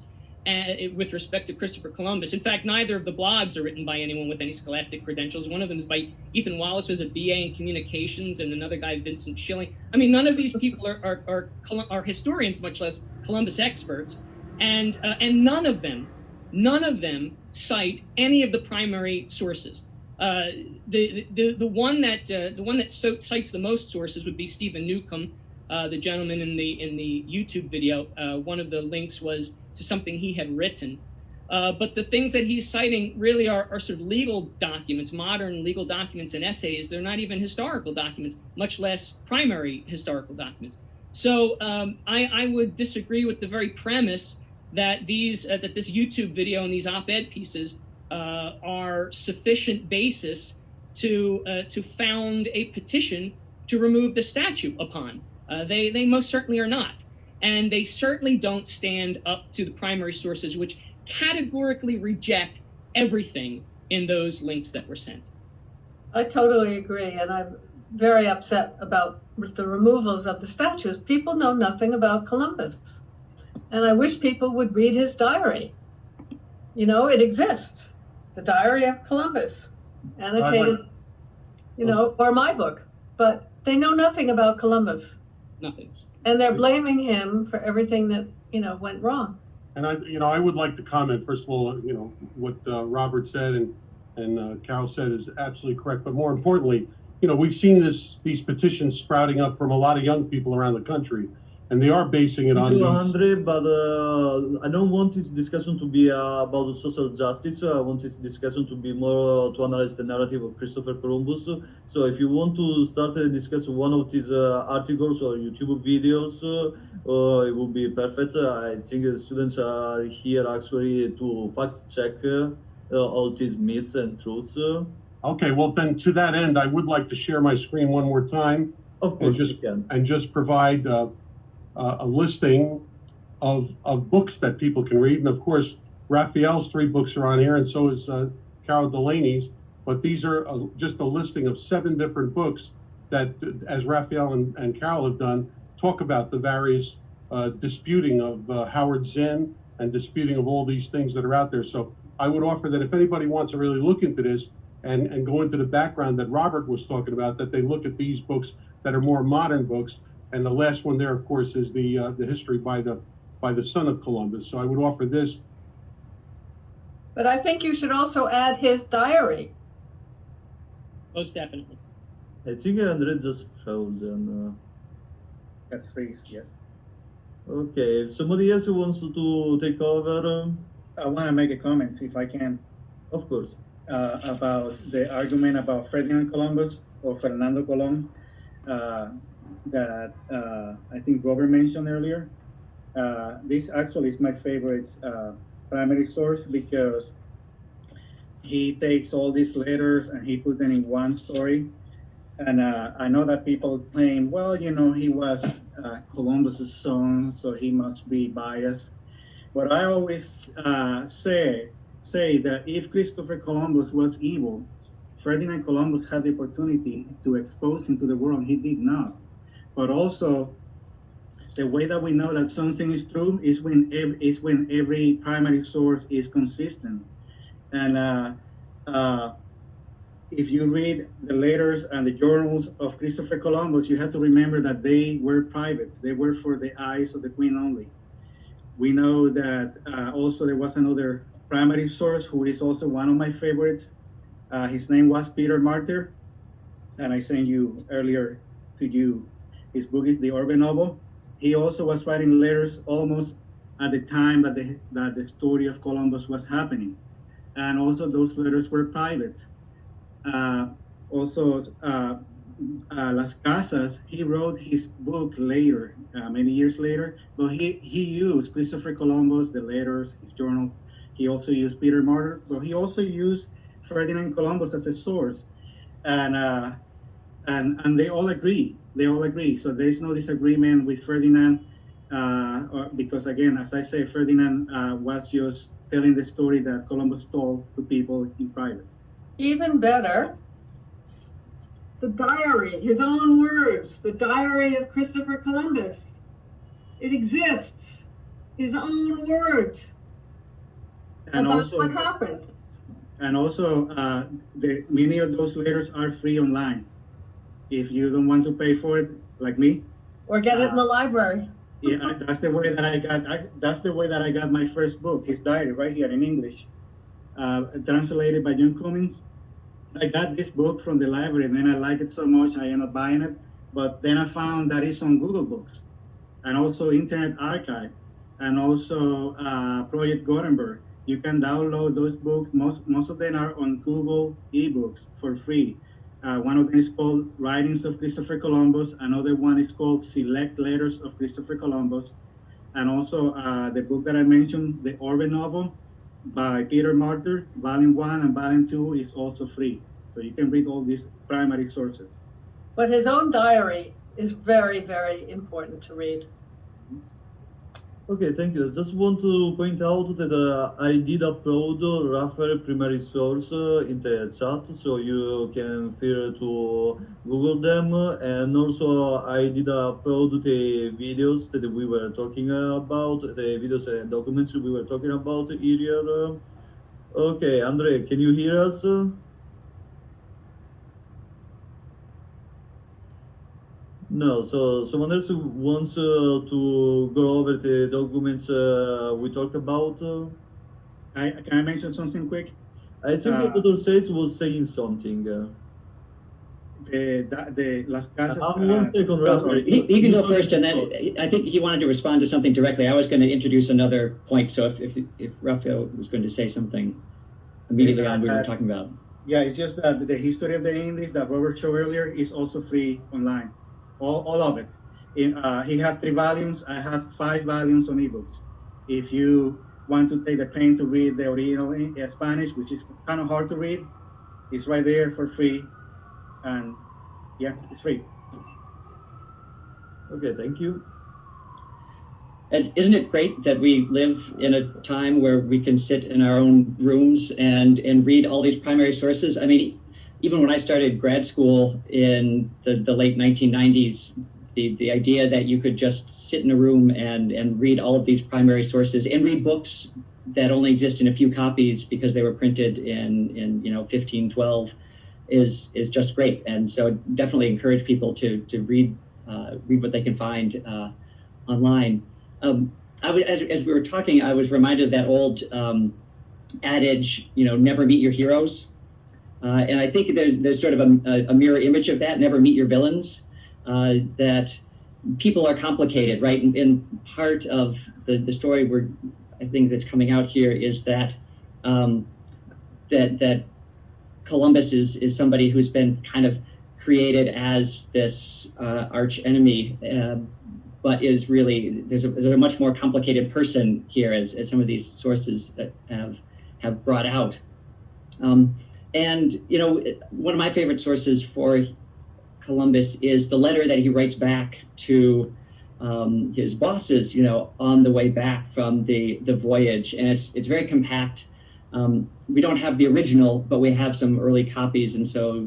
S5: with respect to Christopher Columbus. In fact, neither of the blogs are written by anyone with any scholastic credentials. One of them is by Ethan Wallace, who's a BA in communications, and another guy, Vincent Schilling. I mean, none of these people are historians, much less Columbus experts, and none of them cite any of the primary sources. The one that cites the most sources would be Stephen Newcomb, the gentleman in the YouTube video. One of the links was to something he had written, but the things that he's citing really are sort of legal documents, modern legal documents and essays. They're not even historical documents, much less primary historical documents. So I would disagree with the very premise that that this YouTube video and these op-ed pieces are sufficient basis to found a petition to remove the statue upon. They most certainly are not. And they certainly don't stand up to the primary sources, which categorically reject everything in those links that were sent.
S2: I totally agree, and I'm very upset about the removals of the statues. People know nothing about Columbus, and I wish people would read his diary. You know, it exists, the Diary of Columbus, annotated, or my book, but they know nothing about Columbus.
S5: Nothing.
S2: And they're blaming him for everything that, went wrong.
S3: And I would like to comment, first of all, what Robert said and Carol said is absolutely correct. But more importantly, we've seen these petitions sprouting up from a lot of young people around the country, and they are basing it on.
S1: Andre, but I don't want this discussion to be about social justice. I want this discussion to be more to analyze the narrative of Christopher Columbus. So if you want to start to discuss one of these articles or YouTube videos, it would be perfect. I think the students are here actually to fact check all these myths and truths.
S3: Okay, well then to that end, I would like to share my screen one more time.
S1: Of course,
S3: and just provide a listing of books that people can read. And of course, Rafael's 3 books are on here, and so is Carol Delaney's. But these are just a listing of 7 different books that, as Rafael and Carol have done, talk about the various disputing of Howard Zinn and disputing of all these things that are out there. So I would offer that if anybody wants to really look into this and go into the background that Robert was talking about, that they look at these books that are more modern books. And the last one there, of course, is the history by the son of Columbus. So I would offer this.
S2: But I think you should also add his diary.
S5: Most definitely.
S1: I think Andre just frozen.
S4: That's freeze, yes.
S1: Okay, if somebody else wants to take over.
S4: I want to make a comment, if I can,
S1: Of course.
S4: about the argument about Ferdinand Columbus or Fernando Colón that I think Robert mentioned earlier. This actually is my favorite primary source because he takes all these letters and he put them in one story. And I know that people claim, well, he was Columbus's son, so he must be biased. But I always say that if Christopher Columbus was evil, Ferdinand Columbus had the opportunity to expose him to the world. He did not. But also, the way that we know that something is true is when every primary source is consistent. And if you read the letters and the journals of Christopher Columbus, you have to remember that they were private. They were for the eyes of the Queen only. We know that also there was another primary source who is also one of my favorites. His name was Peter Martyr, and I sent you earlier to you. His book is The Urban Novel. He also was writing letters almost at the time that the story of Columbus was happening. And also those letters were private. Las Casas, he wrote his book later, many years later, but he used Christopher Columbus, the letters, his journals. He also used Peter Martyr, but he also used Ferdinand Columbus as a source. And they all agree. They all agree. So there is no disagreement with Ferdinand, because again, as I say, Ferdinand was just telling the story that Columbus told to people in private.
S2: Even better, the diary, his own words, the diary of Christopher Columbus. It exists. His own words
S4: And
S2: about
S4: also,
S2: what happened.
S4: and also, many of those letters are free online. If you don't want to pay for it, like me,
S2: Or get it in the library.
S4: yeah, that's the way that I got. That's the way that I got my first book, his diary, right here in English, translated by John Cummings. I got this book from the library, and then I liked it so much I ended up buying it. But then I found that it's on Google Books, and also Internet Archive, and also Project Gutenberg. You can download those books. Most of them are on Google eBooks for free. One of them is called Writings of Christopher Columbus. Another one is called Select Letters of Christopher Columbus. And also the book that I mentioned, The Urban Novel by Peter Martyr, Volume 1 and Volume 2 is also free. So you can read all these primary sources.
S2: But his own diary is very, very important to read.
S1: Okay, thank you. Just want to point out that I did upload Rafael primary source in the chat, so you can feel to Google them. And also, I did upload the videos that we were talking about, the videos and documents we were talking about earlier. Okay, Andre, can you hear us? No, so someone else wants to go over the documents we talked about.
S4: Can I mention something quick?
S1: I think Dr. Seitz was saying something.
S4: The Las Casas.
S1: One second,
S6: Well,
S1: Rafael.
S6: he can go first, and then I think he wanted to respond to something directly. I was going to introduce another point, so if Rafael was going to say something immediately on what we were talking about.
S4: Yeah, it's just that the history of the Indies that Robert showed earlier is also free online. All of it. He has 3 volumes. I have 5 volumes on ebooks. If you want to take the pain to read the original in Spanish, which is kind of hard to read, it's right there for free. And yeah, it's free.
S1: Okay, thank you.
S6: And isn't it great that we live in a time where we can sit in our own rooms and read all these primary sources? I mean, even when I started grad school in the late 1990s, the idea that you could just sit in a room and read all of these primary sources and read books that only exist in a few copies because they were printed in 1512 is just great. And so definitely encourage people to read what they can find online. As we were talking, I was reminded of that old adage, never meet your heroes. And I think there's sort of a mirror image of that, never meet your villains, that people are complicated, right? And part of the story I think that's coming out here is that that Columbus is somebody who's been kind of created as this arch enemy, but is really, there's a much more complicated person here, as some of these sources that have brought out. And one of my favorite sources for Columbus is the letter that he writes back to his bosses, on the way back from the voyage, and it's very compact. We don't have the original, but we have some early copies, and so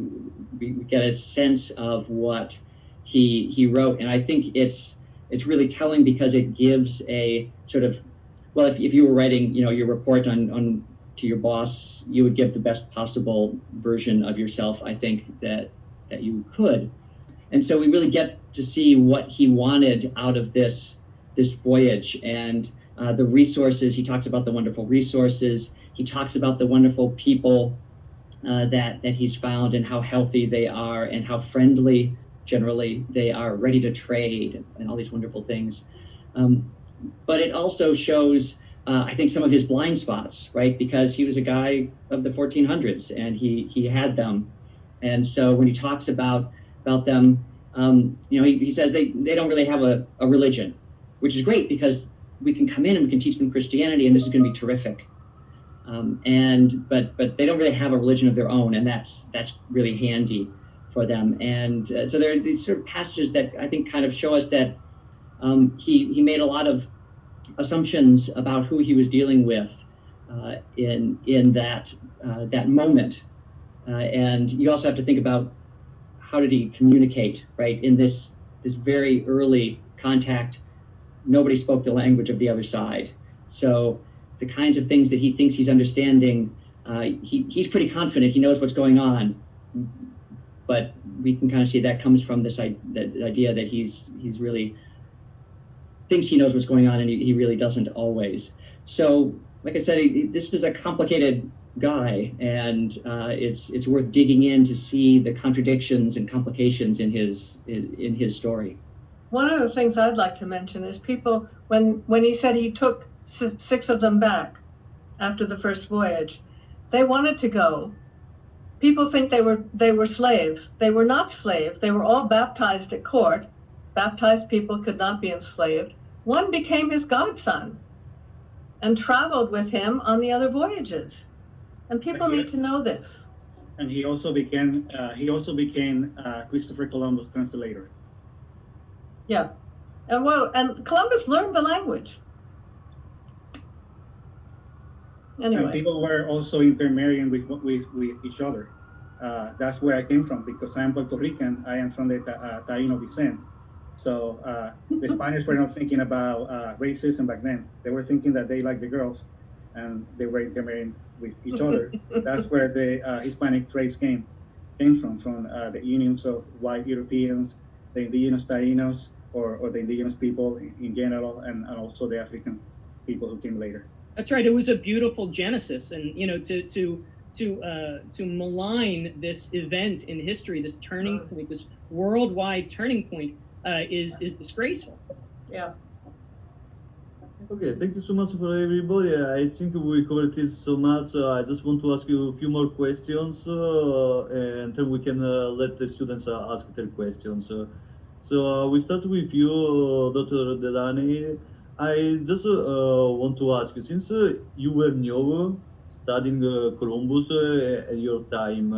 S6: we get a sense of what he wrote. And I think it's really telling because it gives a sort of, well, if you were writing, your report on to your boss, you would give the best possible version of yourself, I think, that you could. And so we really get to see what he wanted out of this voyage, and the resources. He talks about the wonderful resources. He talks about the wonderful people that he's found, and how healthy they are, and how friendly generally they are, ready to trade, and all these wonderful things. But it also shows, I think, some of his blind spots, right? Because he was a guy of the 1400s, and he had them. And so when he talks about them, he says they don't really have a religion, which is great, because we can come in and we can teach them Christianity, and this is going to be terrific. But they don't really have a religion of their own, and that's really handy for them. And so there are these sort of passages that I think kind of show us that he made a lot of assumptions about who he was dealing with in that moment. And you also have to think about, how did he communicate, right? In this very early contact, nobody spoke the language of the other side. So the kinds of things that he thinks he's understanding, he's pretty confident he knows what's going on, but we can kind of see that comes from that idea that he's really thinks he knows what's going on, and he really doesn't always. So, like I said, this is a complicated guy, and it's worth digging in to see the contradictions and complications in his story.
S2: One of the things I'd like to mention is people, when he said he took 6 of them back after the first voyage, they wanted to go. People think they were slaves. They were not slaves. They were all baptized at court. Baptized people could not be enslaved. One became his godson and traveled with him on the other voyages. And people need to know this.
S4: And he also became Christopher Columbus' translator.
S2: Yeah, and Columbus learned the language. Anyway.
S4: And people were also intermarrying with each other. That's where I came from, because I'm Puerto Rican. I am from the Taino descent. So the Spaniards were not thinking about racism back then. They were thinking that they liked the girls, and they were intermarrying with each other. That's where the Hispanic trades came from the unions of white Europeans, the indigenous Tainos, or the indigenous people in general, and also the African people who came later.
S5: That's right. It was a beautiful genesis, and to malign this event in history, this turning point, this worldwide turning point, is disgraceful.
S2: Yeah.
S1: Okay, thank you so much for everybody. I think we covered this so much. I just want to ask you a few more questions, and then we can let the students ask their questions. So we start with you, Dr. Delaney. I just want to ask you, since you were new studying Columbus at your time,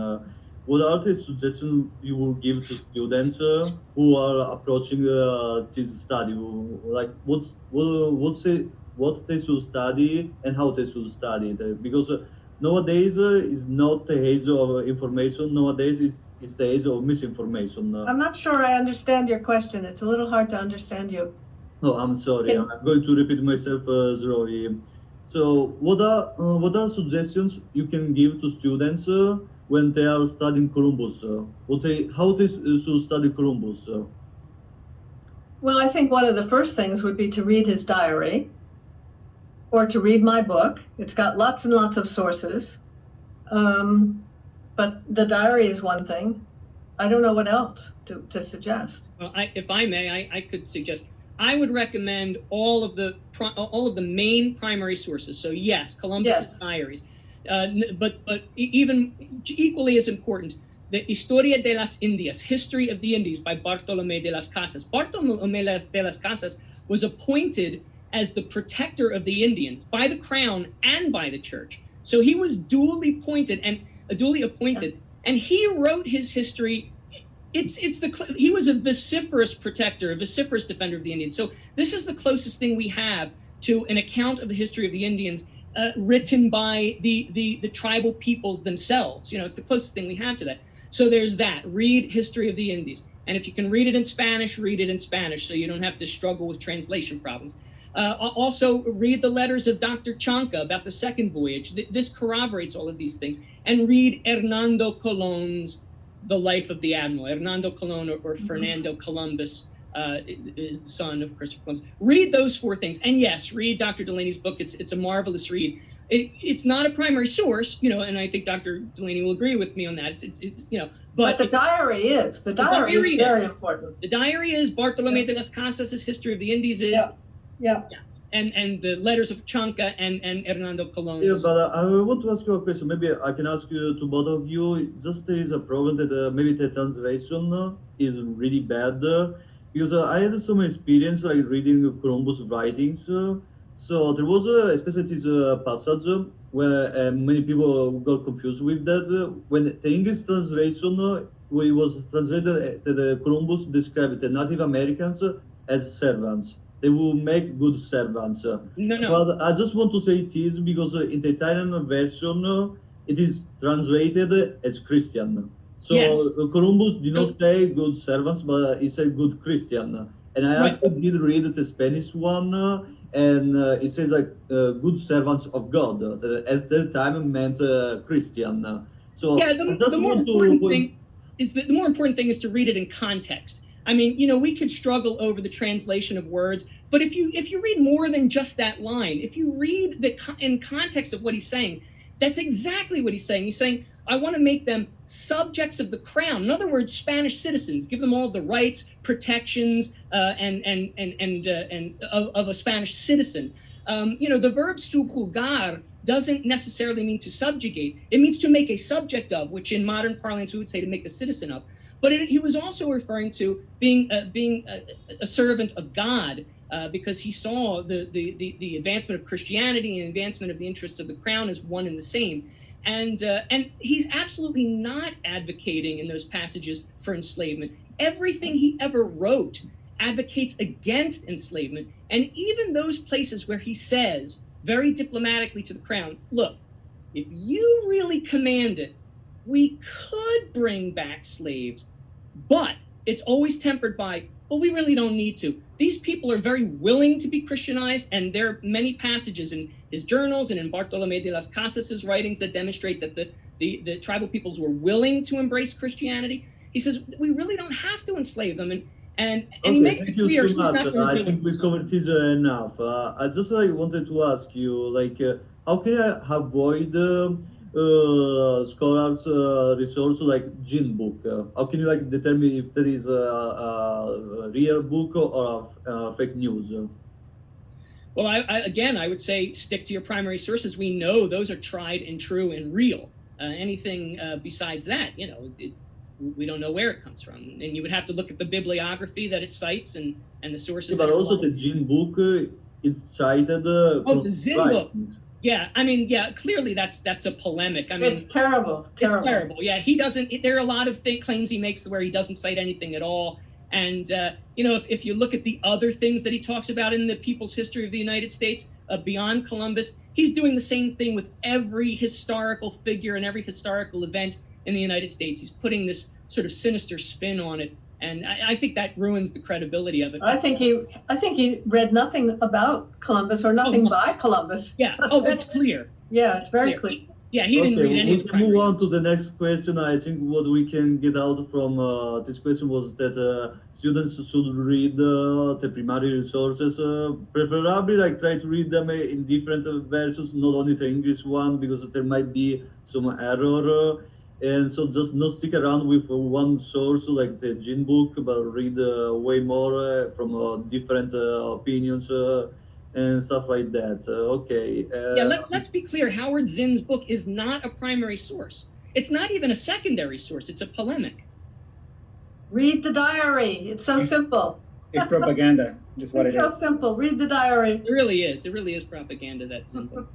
S1: what are the suggestions you will give to students who are approaching this study? Like what they should study and how they should study it? Because nowadays is not the age of information. Nowadays is the age of misinformation.
S2: I'm not sure I understand your question. It's a little hard to understand you.
S1: Oh, I'm sorry. I'm going to repeat myself slowly. So, what are suggestions you can give to students when they are studying Columbus? How they should study Columbus?
S2: Well, I think one of the first things would be to read his diary, or to read my book. It's got lots and lots of sources, but the diary is one thing. I don't know what else to suggest.
S5: Well, if I may, I could suggest. I would recommend all of the main primary sources. So yes, Columbus's diaries, but even equally as important, the Historia de las Indias, History of the Indies by Bartolomé de las Casas. Bartolomé de las Casas was appointed as the protector of the Indians by the crown and by the church. So he was duly appointed, and he wrote his history. He was a vociferous protector, a vociferous defender of the Indians. So this is the closest thing we have to an account of the history of the Indians written by the tribal peoples themselves. It's the closest thing we have to that. So there's that. Read History of the Indies. And if you can read it in Spanish, read it in Spanish, so you don't have to struggle with translation problems. Also, read the letters of Dr. Chanca about the second voyage. This corroborates all of these things. And read Hernando Colón's The Life of the Admiral. Hernando Colón, or Fernando Columbus, is the son of Christopher Columbus. Read those four things. And yes, read Dr. Delaney's book. It's a marvelous read. It's not a primary source, you know, and I think Dr. Delaney will agree with me on that. It's you know,
S2: but the diary is. The diary is very important.
S5: The diary is. Bartolomé de las Casas' History of the Indies is.
S2: Yeah.
S5: And the letters of Chanca and Hernando Colón.
S1: Yeah, but I want to ask you a question. Maybe I can ask you to both of you. Just there is a problem that maybe the translation is really bad because I had some experience like reading Columbus writings. So there was especially this passage where many people got confused with that. When the English translation was translated, that Columbus described the Native Americans as servants. They will make good servants.
S5: No.
S1: But I just want to say it is because in the Italian version, it is translated as Christian. So
S5: yes.
S1: Columbus did not say good servants, but he said good Christian. And I actually did read the Spanish one, and it says like good servants of God. That at that time meant Christian. So
S5: yeah, the more important thing is to read it in context. I mean, you know, we could struggle over the translation of words, but if you read more than just that line, if you read in context of what he's saying, that's exactly what he's saying. He's saying, I want to make them subjects of the crown. In other words, Spanish citizens, give them all the rights, protections, and of a Spanish citizen. You know, the verb subjugar doesn't necessarily mean to subjugate. It means to make a subject of, which in modern parlance we would say to make a citizen of. But he was also referring to being a servant of God, because he saw the advancement of Christianity and advancement of the interests of the crown as one and the same. And he's absolutely not advocating in those passages for enslavement. Everything he ever wrote advocates against enslavement. And even those places where he says very diplomatically to the crown, look, if you really command it, we could bring back slaves, but it's always tempered by, well, we really don't need to. These people are very willing to be Christianized, and there are many passages in his journals and in Bartolomé de las Casas' writings that demonstrate that the tribal peoples were willing to embrace Christianity. He says, we really don't have to enslave them, and he makes it clear.
S1: Thank you so much. I think we covered this enough. I just wanted to ask you, how can I avoid scholars' resource like Gene book? How can you determine if that is a real book or a fake news?
S5: Well, I would say stick to your primary sources. We know those are tried and true and real. Anything besides that, you know, we don't know where it comes from. And you would have to look at the bibliography that it cites and the sources. Yeah,
S1: but also the Gene book is cited.
S5: The Zin book. Yeah, I mean, yeah, clearly that's a polemic. I mean,
S2: it's terrible.
S5: It's terrible. Yeah, he doesn't. There are a lot of claims he makes where he doesn't cite anything at all. And you know, if you look at the other things that he talks about in the People's History of the United States beyond Columbus, he's doing the same thing with every historical figure and every historical event in the United States. He's putting this sort of sinister spin on it, and I think that ruins the credibility of it.
S2: I think he read nothing about Columbus or nothing by Columbus.
S5: Yeah. Oh, that's clear.
S2: Yeah, it's very clear.
S5: Yeah, he didn't read any of the
S1: we can move on to the next question. I think what we can get out from this question was that students should read the primary resources, preferably try to read them in different versions, not only the English one, because there might be some error. And so just not stick around with one source like the Gene book, but read way more from different opinions and stuff like that. Okay.
S5: Yeah, let's be clear. Howard Zinn's book is not a primary source. It's not even a secondary source. It's a polemic.
S2: Read the diary. It's so simple.
S4: It's propaganda. Just what
S2: it's
S4: it
S2: so
S4: is.
S2: Simple. Read the diary.
S5: It really is. It really is propaganda. That Zinn book.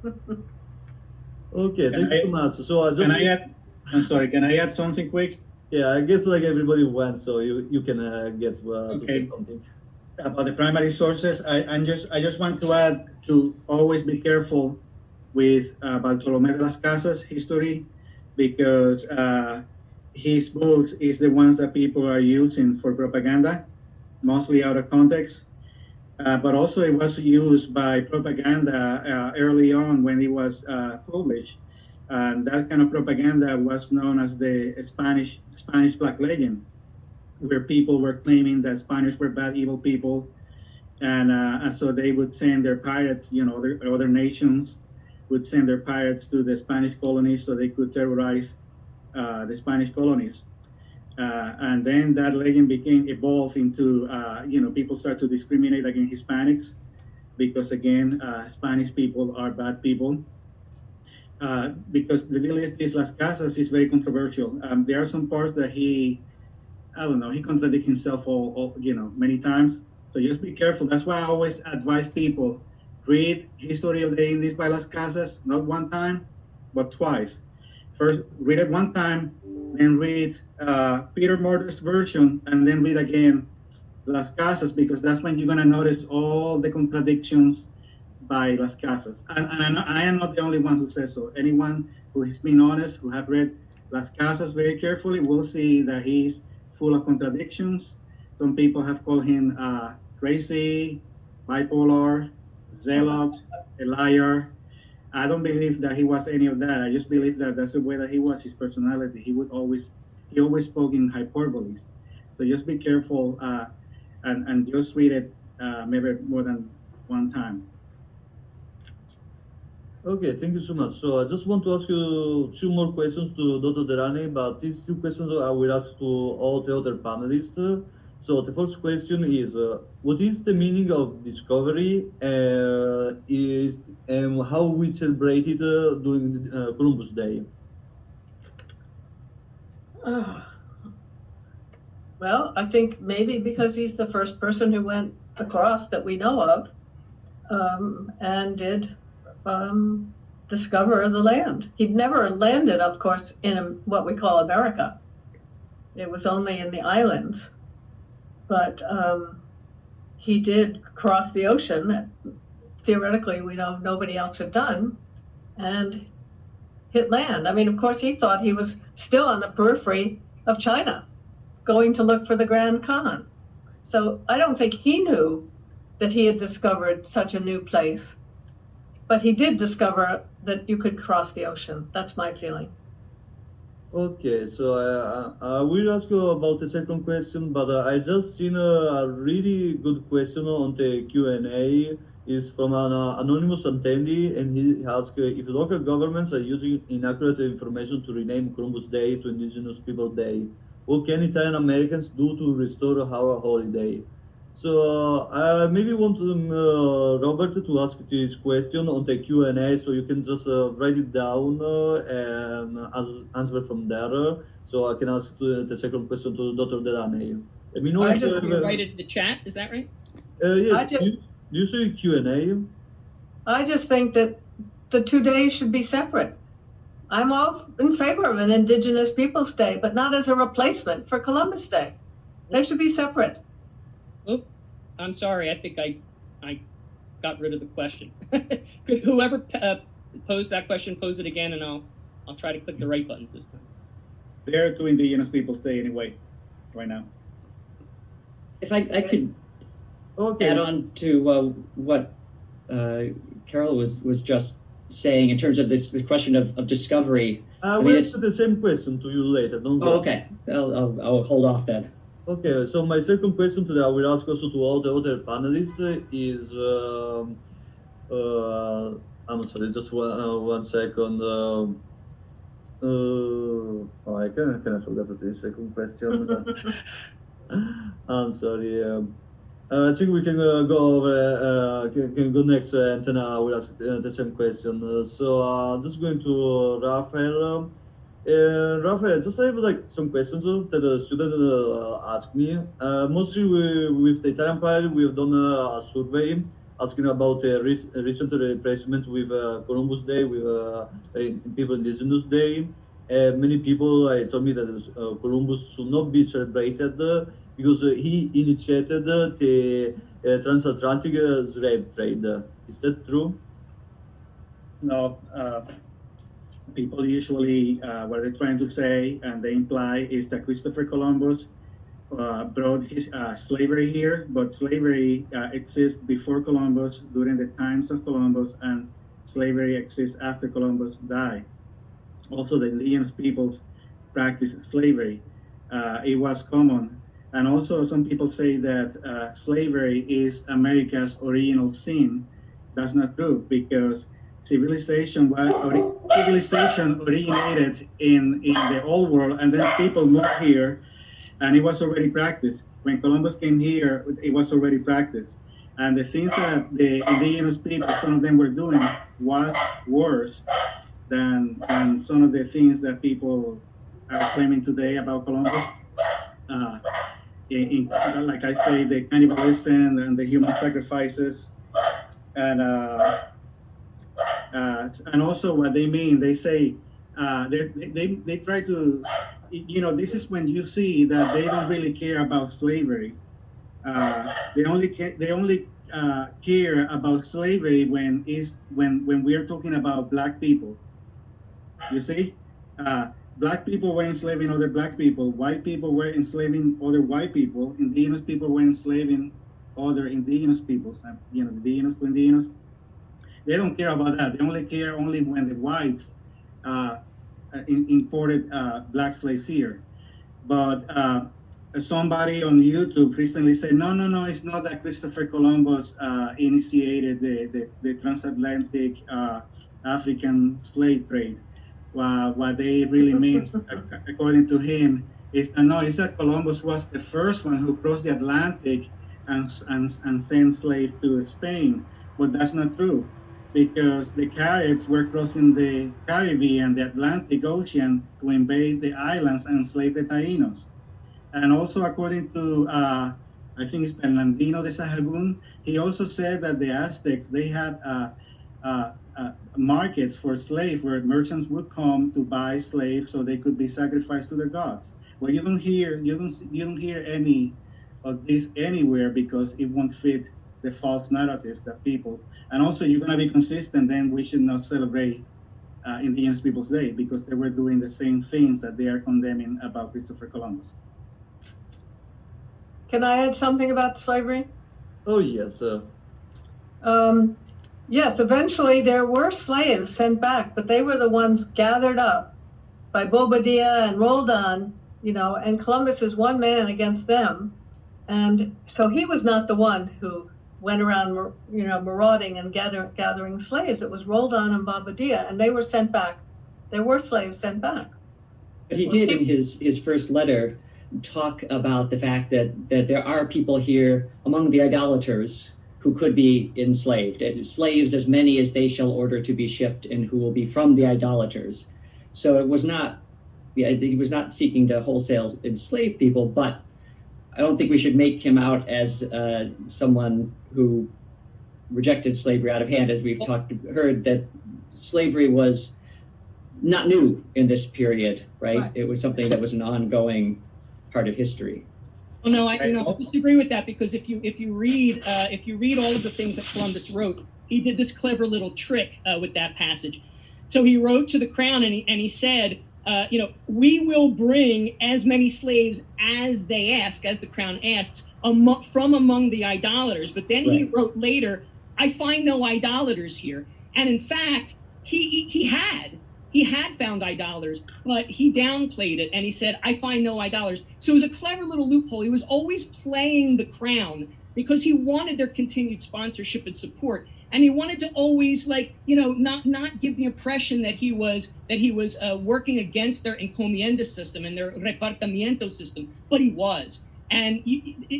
S1: Okay, thank you so much. So
S4: I'm sorry, can I add something quick?
S1: Yeah, I guess everybody went, so you can get to say something.
S4: About the primary sources, I just want to add to always be careful with Bartolomé de las Casas history, because his books is the ones that people are using for propaganda, mostly out of context. but also it was used by propaganda early on when it was published. And that kind of propaganda was known as the Spanish Black Legend, where people were claiming that Spanish were bad, evil people, and so they would send their pirates, other nations would send their pirates to the Spanish colonies so they could terrorize the Spanish colonies. And then that legend evolved into, people start to discriminate against Hispanics because, again, Spanish people are bad people. Because the deal is this, Las Casas is very controversial. There are some parts that he contradicts himself many times. So just be careful. That's why I always advise people, read History of the Indies by Las Casas, not one time, but twice. First, read it one time, then read Peter Martyr's version, and then read again Las Casas, because that's when you're going to notice all the contradictions by Las Casas. And I am not the only one who says so. Anyone who has been honest, who have read Las Casas very carefully, will see that he's full of contradictions. Some people have called him crazy, bipolar, zealot, a liar. I don't believe that he was any of that. I just believe that that's the way that he was, his personality. He always spoke in hyperboles. So just be careful and just read it maybe more than one time.
S1: Okay, thank you so much. So I just want to ask you two more questions to Dr. Delaney, but these two questions I will ask to all the other panelists. So the first question is, what is the meaning of discovery and how we celebrate it during Columbus Day?
S2: Well, I think maybe because he's the first person who went across that we know of and did discover the land. He'd never landed, of course, in what we call America. It was only in the islands. But he did cross the ocean that theoretically we know nobody else had done and hit land. I mean, of course, he thought he was still on the periphery of China, going to look for the Grand Khan. So I don't think he knew that he had discovered such a new place. But he did discover that you could cross the ocean. That's my feeling.
S1: Okay, so I will ask you about the second question, but I just seen a really good question on the Q&A. Is from an anonymous attendee, and he asked if local governments are using inaccurate information to rename Columbus Day to Indigenous People Day. What can Italian Americans do to restore our holiday? So I maybe want Robert to ask this question on the Q&A, so you can just write it down and answer from there. So I can ask the second question to Dr. Delaney. Let me know
S5: I just write it in the chat. Is that right?
S1: Yes. Do you say Q&A?
S2: I just think that the 2 days should be separate. I'm all in favor of an Indigenous Peoples Day, but not as a replacement for Columbus Day. They should be separate.
S5: Oh, I'm sorry. I think I got rid of the question. Could whoever posed that question pose it again, and I'll try to click the right buttons this time.
S4: They're to Indigenous Peoples Day anyway, right now.
S6: If I could add on to what Carol was just saying in terms of this question of discovery.
S1: We'll answer the same question to you later. Don't go.
S6: Okay. I'll hold off then.
S1: Okay, so my second question today I will ask also to all the other panelists is, I'm sorry, just one second. I kind of forgot the second question. I'm sorry. I think we can go over, can go next, and then I will ask the same question. So I'm just going to Rafael. Rafael, just I have like some questions that the student asked me. Mostly with the Italian Pride, we have done a survey asking about recent replacement with Columbus Day, with people Indigenous Day. Many people told me that Columbus should not be celebrated because he initiated the transatlantic slave trade. Is that true?
S4: No. People usually, what they're trying to say, and they imply, is that Christopher Columbus brought his slavery here, but slavery exists before Columbus, during the times of Columbus, and slavery exists after Columbus died. Also, the indigenous peoples practiced slavery. It was common. And also, some people say that slavery is America's original sin. That's not true, because civilization originated in the old world, and then people moved here, and it was already practiced. When Columbus came here, it was already practiced. And the things that the indigenous people, some of them were doing, was worse than some of the things that people are claiming today about Columbus. Like I say, the cannibalism and the human sacrifices, and also what they mean. They say they try to, this is when you see that they don't really care about slavery. They only care about slavery when we are talking about black people. You see, black people were enslaving other black people. White people were enslaving other white people. Indigenous people were enslaving other indigenous peoples. Indigenous to indigenous. They don't care about that. They only care when the whites imported black slaves here. But somebody on YouTube recently said, no, it's not that Christopher Columbus initiated the transatlantic African slave trade. What they really mean, according to him, is that Columbus was the first one who crossed the Atlantic and sent slaves to Spain. But that's not true, because the Caribs were crossing the Caribbean, the Atlantic Ocean, to invade the islands and enslave the Taínos. And also, according to, I think it's Bernardino de Sahagún, he also said that the Aztecs, they had markets for slaves where merchants would come to buy slaves so they could be sacrificed to their gods. Well, you don't hear any of this anywhere, because it won't fit the false narratives that people. And also, you're going to be consistent. Then we should not celebrate Indigenous Peoples Day, because they were doing the same things that they are condemning about Christopher Columbus.
S2: Can I add something about slavery?
S1: Oh, yes.
S2: Yes, eventually there were slaves sent back, but they were the ones gathered up by Bobadilla and Roldan, and Columbus is one man against them. And so he was not the one who went around, marauding and gathering slaves. It was Roldan and Bobadilla, and they were sent back. There were slaves sent back.
S6: But he did, in his first letter, talk about the fact that there are people here among the idolaters who could be enslaved. Slaves as many as they shall order to be shipped, and who will be from the idolaters. So it was not, he was not seeking to wholesale enslave people, but I don't think we should make him out as someone who rejected slavery out of hand. As we've heard that slavery was not new in this period, right? It was something that was an ongoing part of history.
S5: Oh no, I disagree with that, because if you read all of the things that Columbus wrote, he did this clever little trick with that passage. So he wrote to the crown, and he said, we will bring as many slaves as they ask, as the crown asks, from among the idolaters. But then he wrote later, I find no idolaters here. And in fact, he had found idolaters, but he downplayed it, and he said, I find no idolaters. So it was a clever little loophole. He was always playing the crown because he wanted their continued sponsorship and support. And he wanted to always, not give the impression that he was working against their encomienda system and their repartimiento system, but he was. And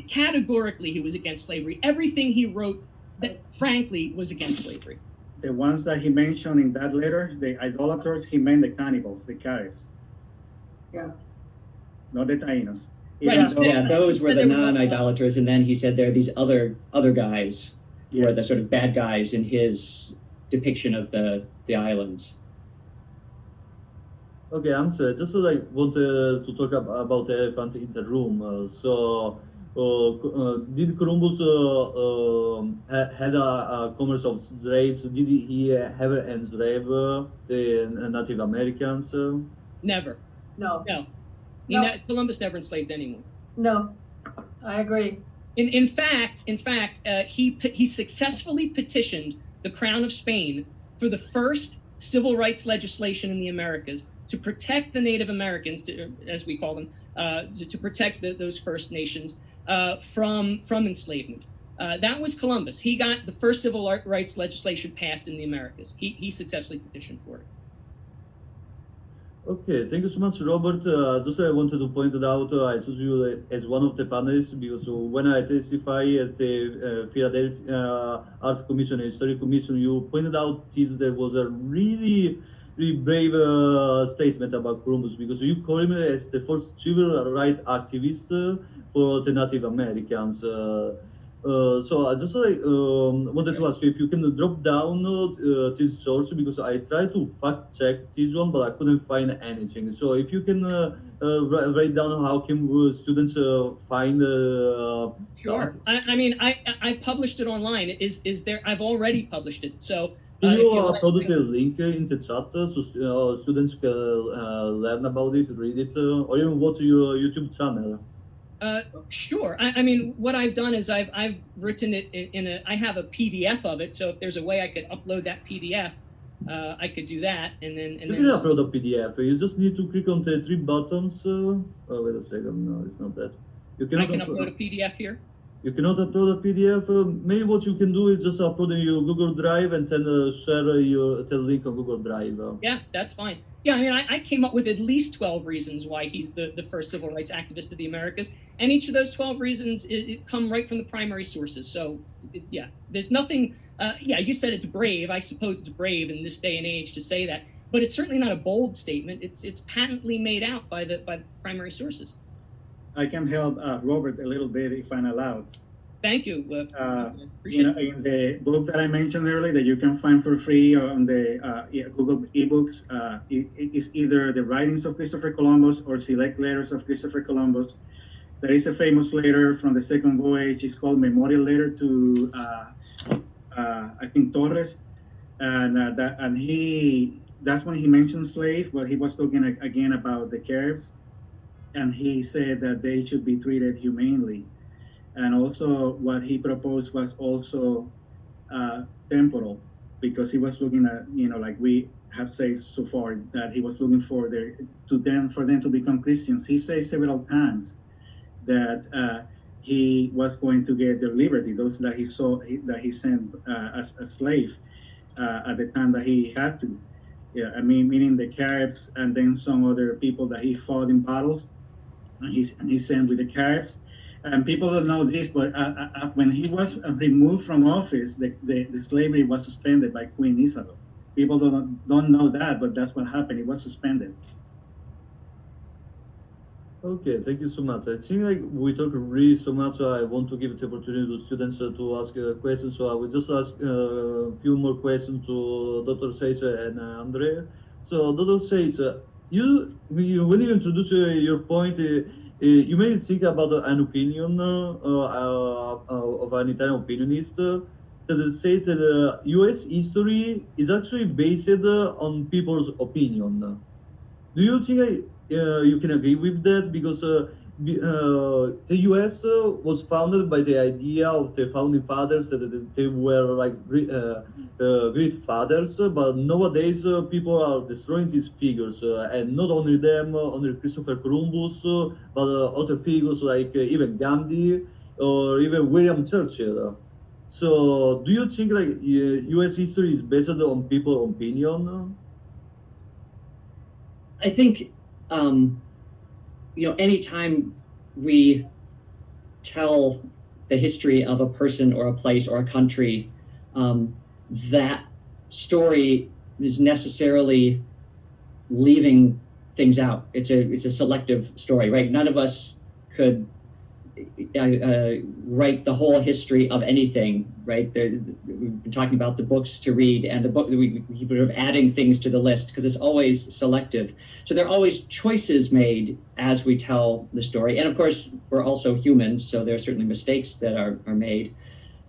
S5: categorically, he was against slavery. Everything he wrote, that frankly, was against slavery.
S4: The ones that he mentioned in that letter, the idolaters, he meant the cannibals, the Caribs.
S2: Yeah.
S4: Not the Taínos.
S5: Right.
S6: Yeah, those were the non-idolaters, and then he said there are these other guys who are the sort of bad guys in his depiction of the islands.
S1: Okay, I'm sorry. Just want to talk about the elephant in the room. Did Columbus had a commerce of slaves? Did he ever enslave the Native Americans?
S5: Never.
S2: No.
S5: Columbus never enslaved anyone.
S2: No. I agree.
S5: In fact, he successfully petitioned the Crown of Spain for the first civil rights legislation in the Americas to protect the Native Americans, as we call them, to protect those First Nations from enslavement. That was Columbus. He got the first civil rights legislation passed in the Americas. He successfully petitioned for it.
S1: Okay, thank you so much, Robert. Just I wanted to point it out, I chose you as one of the panelists because when I testify at the Philadelphia Art Commission and History Commission, you pointed out this there was a really brave statement about Columbus because you call him as the first civil rights activist for the Native Americans. So I just wanted to ask you if you can drop down this source because I tried to fact check this one, but I couldn't find anything. So if you can write down how can students find.
S5: Sure. I mean, I published it online. Is there? I've already published it. So.
S1: Can you upload the link in the chat so students can learn about it, read it, or even watch your YouTube channel?
S5: Sure. I mean, what I've done is I've written it I have a PDF of it. So if there's a way I could upload that PDF, I could do that. And then
S1: you can upload a PDF. You just need to click on the three buttons. Oh, wait a second. No, it's not that.
S5: I can upload a PDF here.
S1: You cannot upload a PDF. Maybe what you can do is just upload in your Google Drive and then share the link on Google Drive.
S5: Yeah, that's fine. Yeah, I mean, I came up with at least 12 reasons why he's the first civil rights activist of the Americas. And each of those 12 reasons come right from the primary sources. So, yeah, there's nothing. Yeah, you said it's brave. I suppose it's brave in this day and age to say that. But it's certainly not a bold statement. It's patently made out by the primary sources.
S4: I can help Robert a little bit if I'm allowed.
S5: Thank you.
S4: You know, in the book that I mentioned earlier that you can find for free on the Google eBooks, it's either the writings of Christopher Columbus or select letters of Christopher Columbus. There is a famous letter from the second voyage. It's called Memorial Letter to I think Torres, and that's when he mentioned slaves, but he was talking again about the Caribs. And he said that they should be treated humanely. And also what he proposed was also temporal, because he was looking at, you know, like we have said so far, that he was looking for them to become Christians. He said several times that he was going to get their liberty, those that he sent as a slave at the time that he had to. Yeah, I mean, meaning the Caribs and then some other people that he fought in battles. And he sent with the Caribs, and people don't know this, but when he was removed from office, the slavery was suspended by Queen Isabel. People don't know that, but that's what happened. It was suspended.
S1: Okay, thank you so much. I think like we talk really so much. So I want to give the opportunity to students to ask questions. So I will just ask a few more questions to Dr. Seitz and Andrea. So Dr. Seitz, when you introduce your point, you may think about an opinion of an Italian opinionist that say that U.S. history is actually based on people's opinion. Do you think you can agree with that? Because the U.S. was founded by the idea of the founding fathers that they were like great fathers, but nowadays people are destroying these figures, and not only them, only Christopher Columbus, but other figures like even Gandhi or even William Churchill. So, do you think like U.S. history is based on people's opinion?
S6: I think, you know, anytime we tell the history of a person or a place or a country, that story is necessarily leaving things out. It's a selective story, right? None of us could write the whole history of anything, right? We've been talking about the books to read, and the book we keep sort of adding things to the list because it's always selective. So there are always choices made as we tell the story, and of course we're also human, so there are certainly mistakes that are made.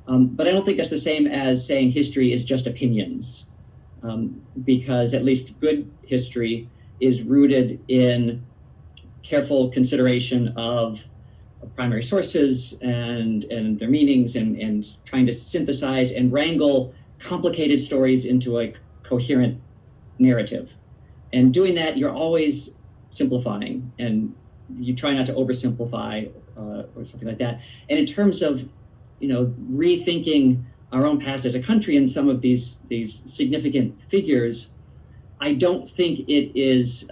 S6: But I don't think that's the same as saying history is just opinions, because at least good history is rooted in careful consideration of primary sources and their meanings and trying to synthesize and wrangle complicated stories into a coherent narrative. And doing that, you're always simplifying, and you try not to oversimplify or something like that. And in terms of, rethinking our own past as a country and some of these significant figures, I don't think it is,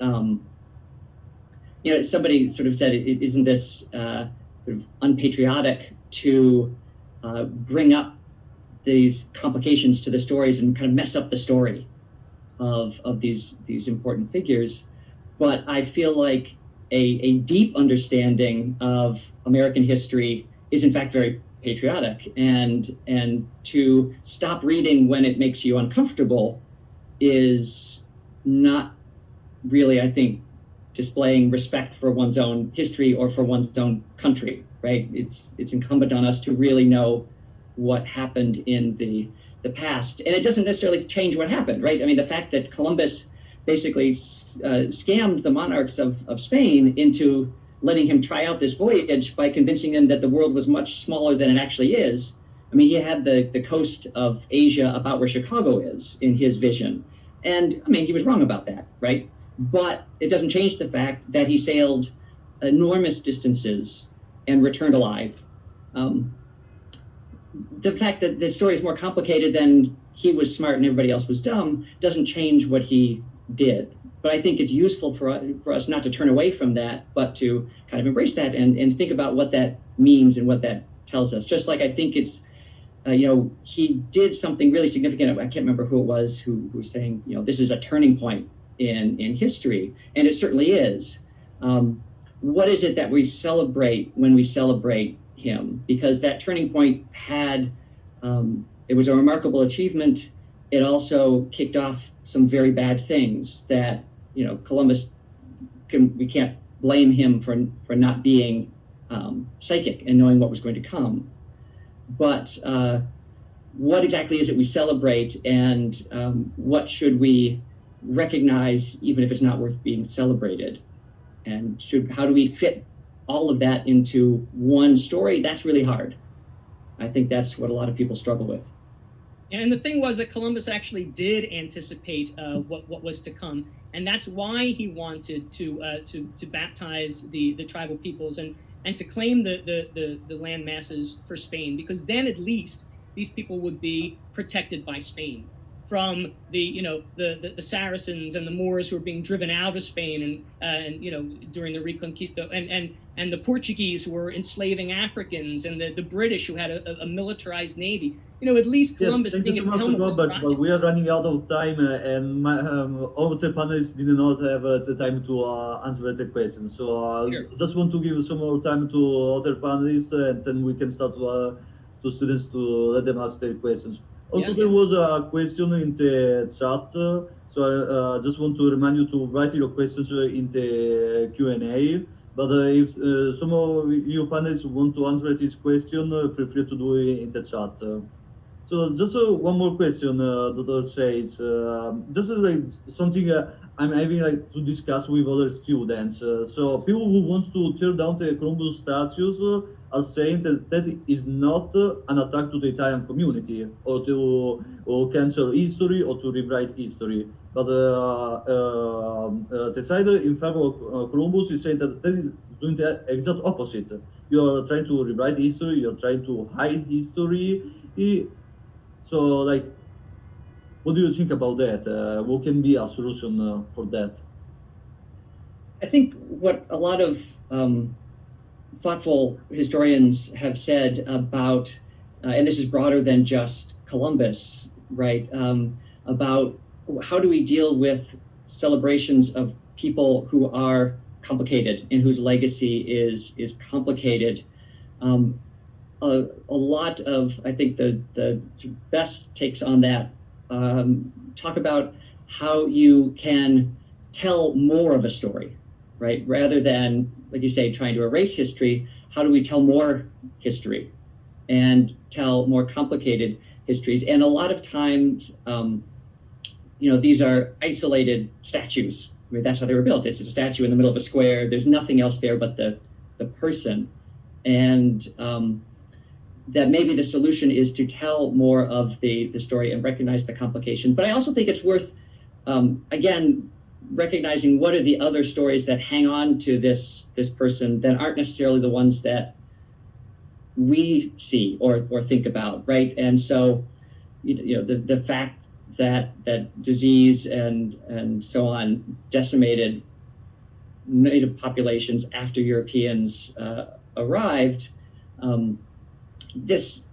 S6: somebody sort of said, isn't this sort of unpatriotic to bring up these complications to the stories and kind of mess up the story of these important figures? But I feel like a deep understanding of American history is in fact very patriotic, and to stop reading when it makes you uncomfortable is not really, I think, displaying respect for one's own history or for one's own country, right? It's incumbent on us to really know what happened in the past. And it doesn't necessarily change what happened, right? I mean, the fact that Columbus basically scammed the monarchs of Spain into letting him try out this voyage by convincing them that the world was much smaller than it actually is. I mean, he had the coast of Asia about where Chicago is in his vision. And I mean, he was wrong about that, right? But it doesn't change the fact that he sailed enormous distances and returned alive. The fact that the story is more complicated than he was smart and everybody else was dumb doesn't change what he did. But I think it's useful for us not to turn away from that, but to kind of embrace that and think about what that means and what that tells us. Just like I think it's, he did something really significant. I can't remember who it was who was saying, this is a turning point in history, and it certainly is. What is it that we celebrate when we celebrate him? Because that turning point had, it was a remarkable achievement. It also kicked off some very bad things that, Columbus, we can't blame him for not being psychic and knowing what was going to come. But what exactly is it we celebrate, and what should we recognize even if it's not worth being celebrated? And how do we fit all of that into one story? That's really hard. I think that's what a lot of people struggle with.
S5: And the thing was that Columbus actually did anticipate what was to come, and that's why he wanted to baptize the tribal peoples and to claim the land masses for Spain, because then at least these people would be protected by Spain from the Saracens and the Moors who were being driven out of Spain and during the Reconquista, and the Portuguese who were enslaving Africans, and the British who had a militarized navy. At least Columbus.
S1: Yes, thank you so much, Robert, but we are running out of time, and all the panelists did not have the time to answer the question. So
S5: Sure.
S1: just want to give some more time to other panelists, and then we can start to students to let them ask their questions. Also, there was a question in the chat, so I just want to remind you to write your questions in the Q&A. But if some of you panelists want to answer this question, feel free to do it in the chat. So just one more question, Dr. Seitz. This is like something I'm having to discuss with other students. So people who want to tear down the Columbus statues are saying that is not an attack to the Italian community, or to cancel history or to rewrite history. But the side in favor of Columbus is saying that is doing the exact opposite. You're trying to rewrite history, you're trying to hide history. So, what do you think about that? What can be a solution for that?
S6: I think what a lot of thoughtful historians have said about, and this is broader than just Columbus, right? About how do we deal with celebrations of people who are complicated and whose legacy is complicated. A lot of, I think, the best takes on that talk about how you can tell more of a story, right? Rather than, like you say, trying to erase history, how do we tell more history and tell more complicated histories? And a lot of times, these are isolated statues. I mean, that's how they were built. It's a statue in the middle of a square. There's nothing else there but the person. and that maybe the solution is to tell more of the story and recognize the complication. But I also think it's worth, again, recognizing what are the other stories that hang on to this person that aren't necessarily the ones that we see or think about, right? And so, the fact that disease and so on decimated native populations after Europeans arrived, this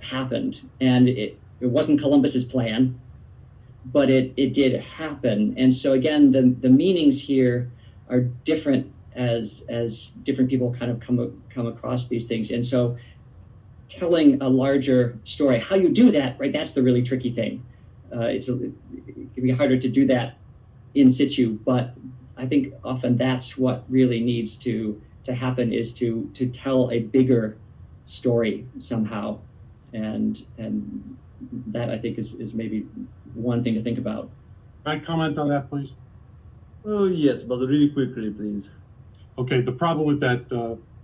S6: happened, and it wasn't Columbus's plan, but it did happen. And so again, the meanings here are different as different people kind of come across these things. And so telling a larger story, how you do that, right? That's the really tricky thing. It can be harder to do that in situ, but I think often that's what really needs to happen, is to tell a bigger story somehow, and that I think is maybe one thing to think about.
S3: Can I comment on that, please?
S1: Oh yes, but really quickly, please.
S3: Okay, the problem with that,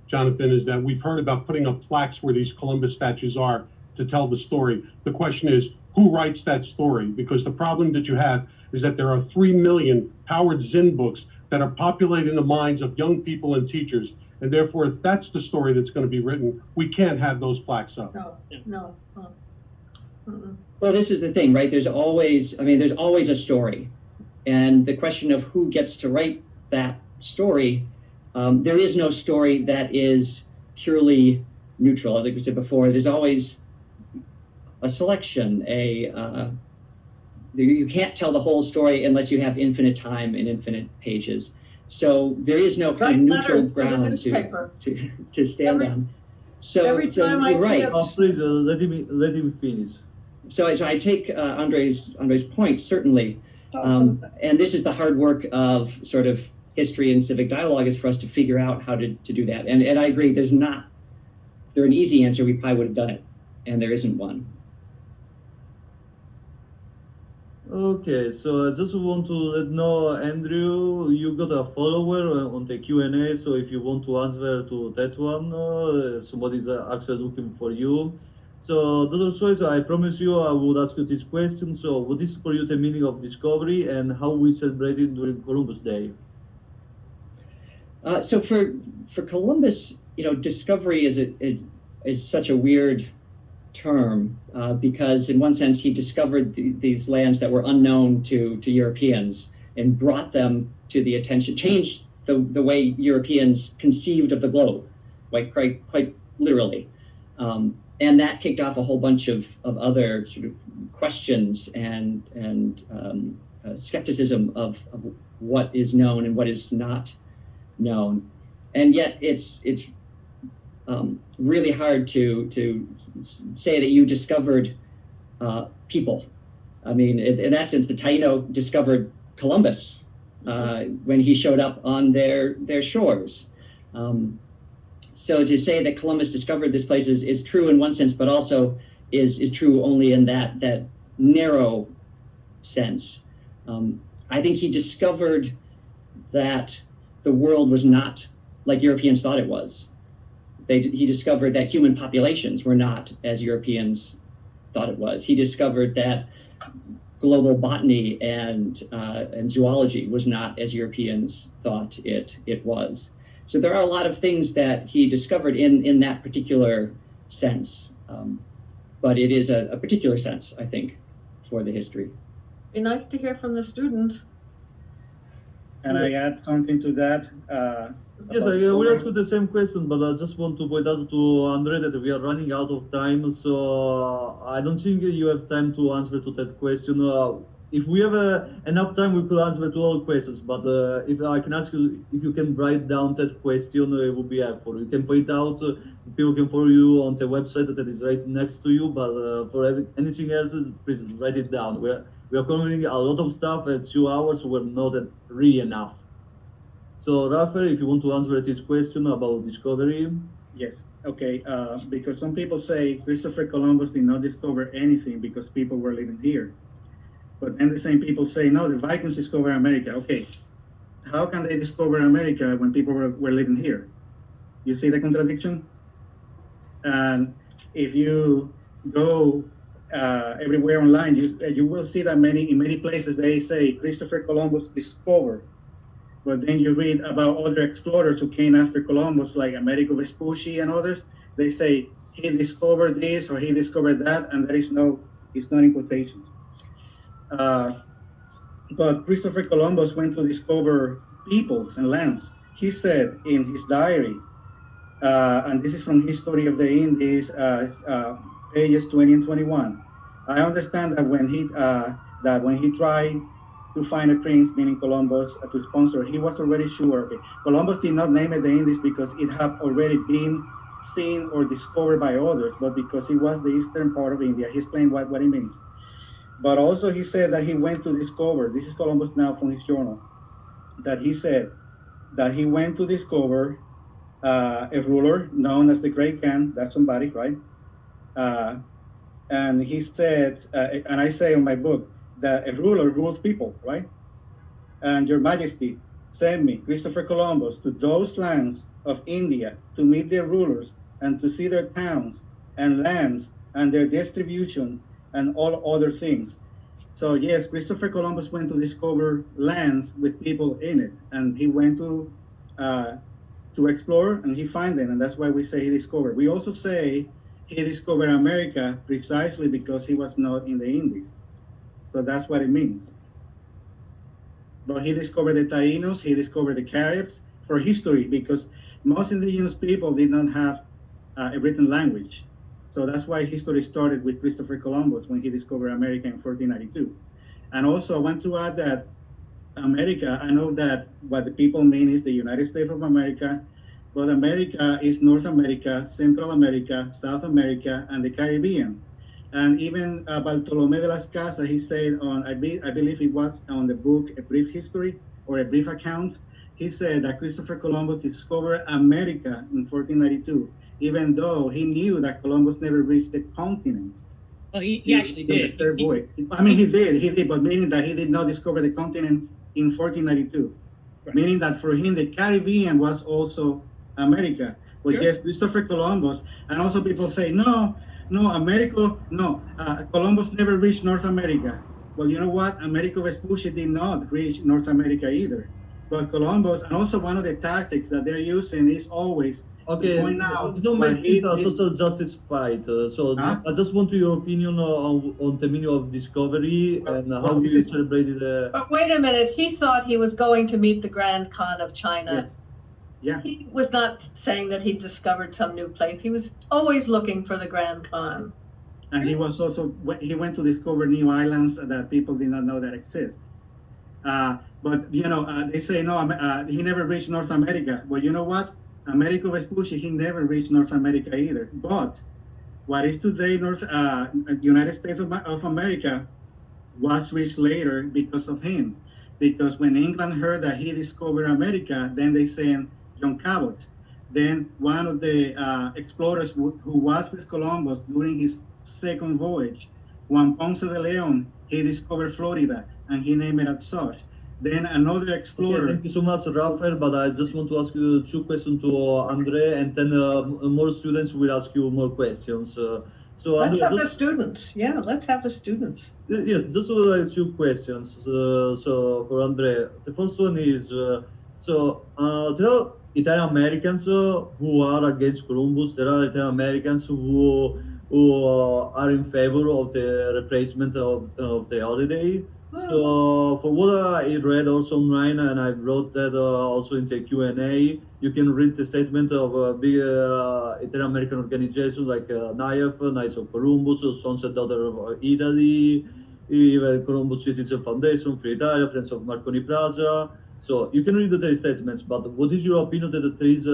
S3: Jonathan, is that we've heard about putting up plaques where these Columbus statues are to tell the story. The question is, who writes that story? Because the problem that you have is that there are 3 million Howard Zinn books that are populating the minds of young people and teachers. And therefore, if that's the story that's going to be written, we can't have those plaques up.
S2: No.
S6: Well, this is the thing, right? There's always a story. And the question of who gets to write that story, there is no story that is purely neutral. Like we said before, there's always a selection, you can't tell the whole story unless you have infinite time and infinite pages. So there is no kind of neutral ground to stand on. So
S2: every time I
S6: you're
S2: see
S6: right.
S2: a-
S1: Oh, please let him finish.
S6: So I take Andre's point, certainly. And this is the hard work of sort of history and civic dialogue, is for us to figure out how to do that. And I agree, if there an easy answer, we probably would have done it. And there isn't one.
S1: Okay, so I just want to let know, Andrew, you got a follower on the Q&A, so if you want to answer to that one, somebody's actually looking for you. So, Dr. Seitz, I promise you I would ask you this question. So, what is for you the meaning of discovery, and how we celebrate it during Columbus Day?
S6: So for Columbus, discovery is such a weird term, because in one sense he discovered these lands that were unknown to Europeans and brought them to the attention, changed the way Europeans conceived of the globe, like quite literally. And that kicked off a whole bunch of other sort of questions and skepticism of what is known and what is not known. And yet it's really hard to say that you discovered people. I mean, in that sense, the Taino discovered Columbus when he showed up on their shores. So to say that Columbus discovered this place is true in one sense, but also is true only in that narrow sense. I think he discovered that the world was not like Europeans thought it was. He discovered that human populations were not as Europeans thought it was. He discovered that global botany and zoology was not as Europeans thought it was. So there are a lot of things that he discovered in that particular sense, but it is a particular sense, I think, for the history.
S2: Be nice to hear from the students.
S4: Can I add something to that?
S1: Yes, I will ask you the same question, but I just want to point out to Andre that we are running out of time, so I don't think you have time to answer to that question. If we have enough time, we could answer to all questions, but if I can ask you if you can write down that question, it would be helpful. You can point out, people can follow you on the website that is right next to you, but for anything else, please write it down. We are covering a lot of stuff at 2 hours, so we're not really enough. So, Rafael, if you want to answer this question about discovery.
S4: Yes, okay, because some people say Christopher Columbus did not discover anything because people were living here. But then the same people say, no, the Vikings discovered America. Okay, how can they discover America when people were living here? You see the contradiction? And if you go everywhere online, you will see that in many places they say Christopher Columbus discovered, but then you read about other explorers who came after Columbus, like Amerigo Vespucci and others. They say he discovered this or he discovered that, and there is it's not in quotations. But Christopher Columbus went to discover peoples and lands. He said in his diary, and this is from History of the Indies, pages 20 and 21. I understand that when he tried to find a prince, meaning Columbus, to sponsor, he was already sure. Okay, Columbus did not name it the Indies because it had already been seen or discovered by others, but because it was the eastern part of India. He explained what it means. But also he said that he went to discover, this is Columbus now from his journal, that he said that he went to discover a ruler known as the Great Khan. That's somebody, right? And he said, and I say in my book, that a ruler rules people, right? And Your Majesty sent me, Christopher Columbus, to those lands of India to meet their rulers and to see their towns and lands and their distribution and all other things. So yes, Christopher Columbus went to discover lands with people in it, and he went to explore, and he found them, and that's why we say he discovered. We also say he discovered America precisely because he was not in the Indies. So that's what it means. But he discovered the Taínos, he discovered the Caribs for history, because most indigenous people did not have a written language. So that's why history started with Christopher Columbus when he discovered America in 1492. And also I want to add that America, I know that what the people mean is the United States of America, but America is North America, Central America, South America, and the Caribbean. And even Bartolome de las Casas, he said on, I believe it was on the book, A Brief History, or A Brief Account, he said that Christopher Columbus discovered America in 1492, even though he knew that Columbus never reached the continent.
S5: Well, he actually did.
S4: The third voyage. I mean, he did, but meaning that he did not discover the continent in 1492.
S5: Right.
S4: Meaning that for him, the Caribbean was also America. But
S5: Sure.
S4: yes, Christopher Columbus, and also people say, Columbus never reached North America. Well, you know what? Amerigo Vespucci did not reach North America either. But Columbus, and also one of the tactics that they're using is always
S1: Okay,
S4: point out
S1: don't
S4: what
S1: make
S4: he
S1: it a
S4: did.
S1: social justice fight. So
S4: Huh?
S1: I just want your opinion on the meaning of discovery and how
S4: this
S1: you
S4: is-
S1: celebrated the.
S2: But wait a minute, he thought he was going to meet the Grand Khan of China.
S4: Yes. Yeah.
S2: He was not saying that he discovered some new place. He was always looking for the Grand Khan.
S4: And he was also, he went to discover new islands that people did not know that exist. But they say he never reached North America. Well, you know what? Amerigo Vespucci, he never reached North America either. But what is today United States of America was reached later because of him. Because when England heard that he discovered America, then they sent John Cabot. Then one of the explorers who was with Columbus during his second voyage, Juan Ponce de Leon, he discovered Florida, and he named it as such. Then another
S1: Okay,
S4: explorer.
S1: thank you so much, Rafael. But I just want to ask you 2 questions to Andre, and then more students will ask you more questions. So
S2: Let's
S1: Andre,
S2: have the students. Yeah, let's have the students.
S1: yes, just 2 questions. So for Andre, the first one is there are Italian Americans who are against Columbus. There are Italian Americans who are in favor of the replacement of the holiday. So for what I read also online, and I wrote that also in the Q&A, you can read the statement of a big Italian American organization like NIAF, Knights of Columbus, Sunset Daughter of Italy, even Columbus Citizen Foundation, Free Italia, Friends of Marconi Plaza. So you can read their statements, but what is your opinion that there is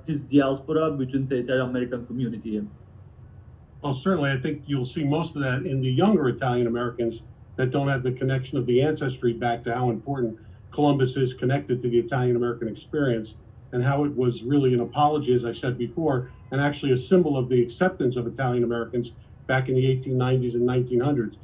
S1: this diaspora between the Italian American community?
S3: Well, certainly, I think you'll see most of that in the younger Italian Americans that don't have the connection of the ancestry back to how important Columbus is connected to the Italian American experience and how it was really an apology, as I said before, and actually a symbol of the acceptance of Italian Americans back in the 1890s and 1900s.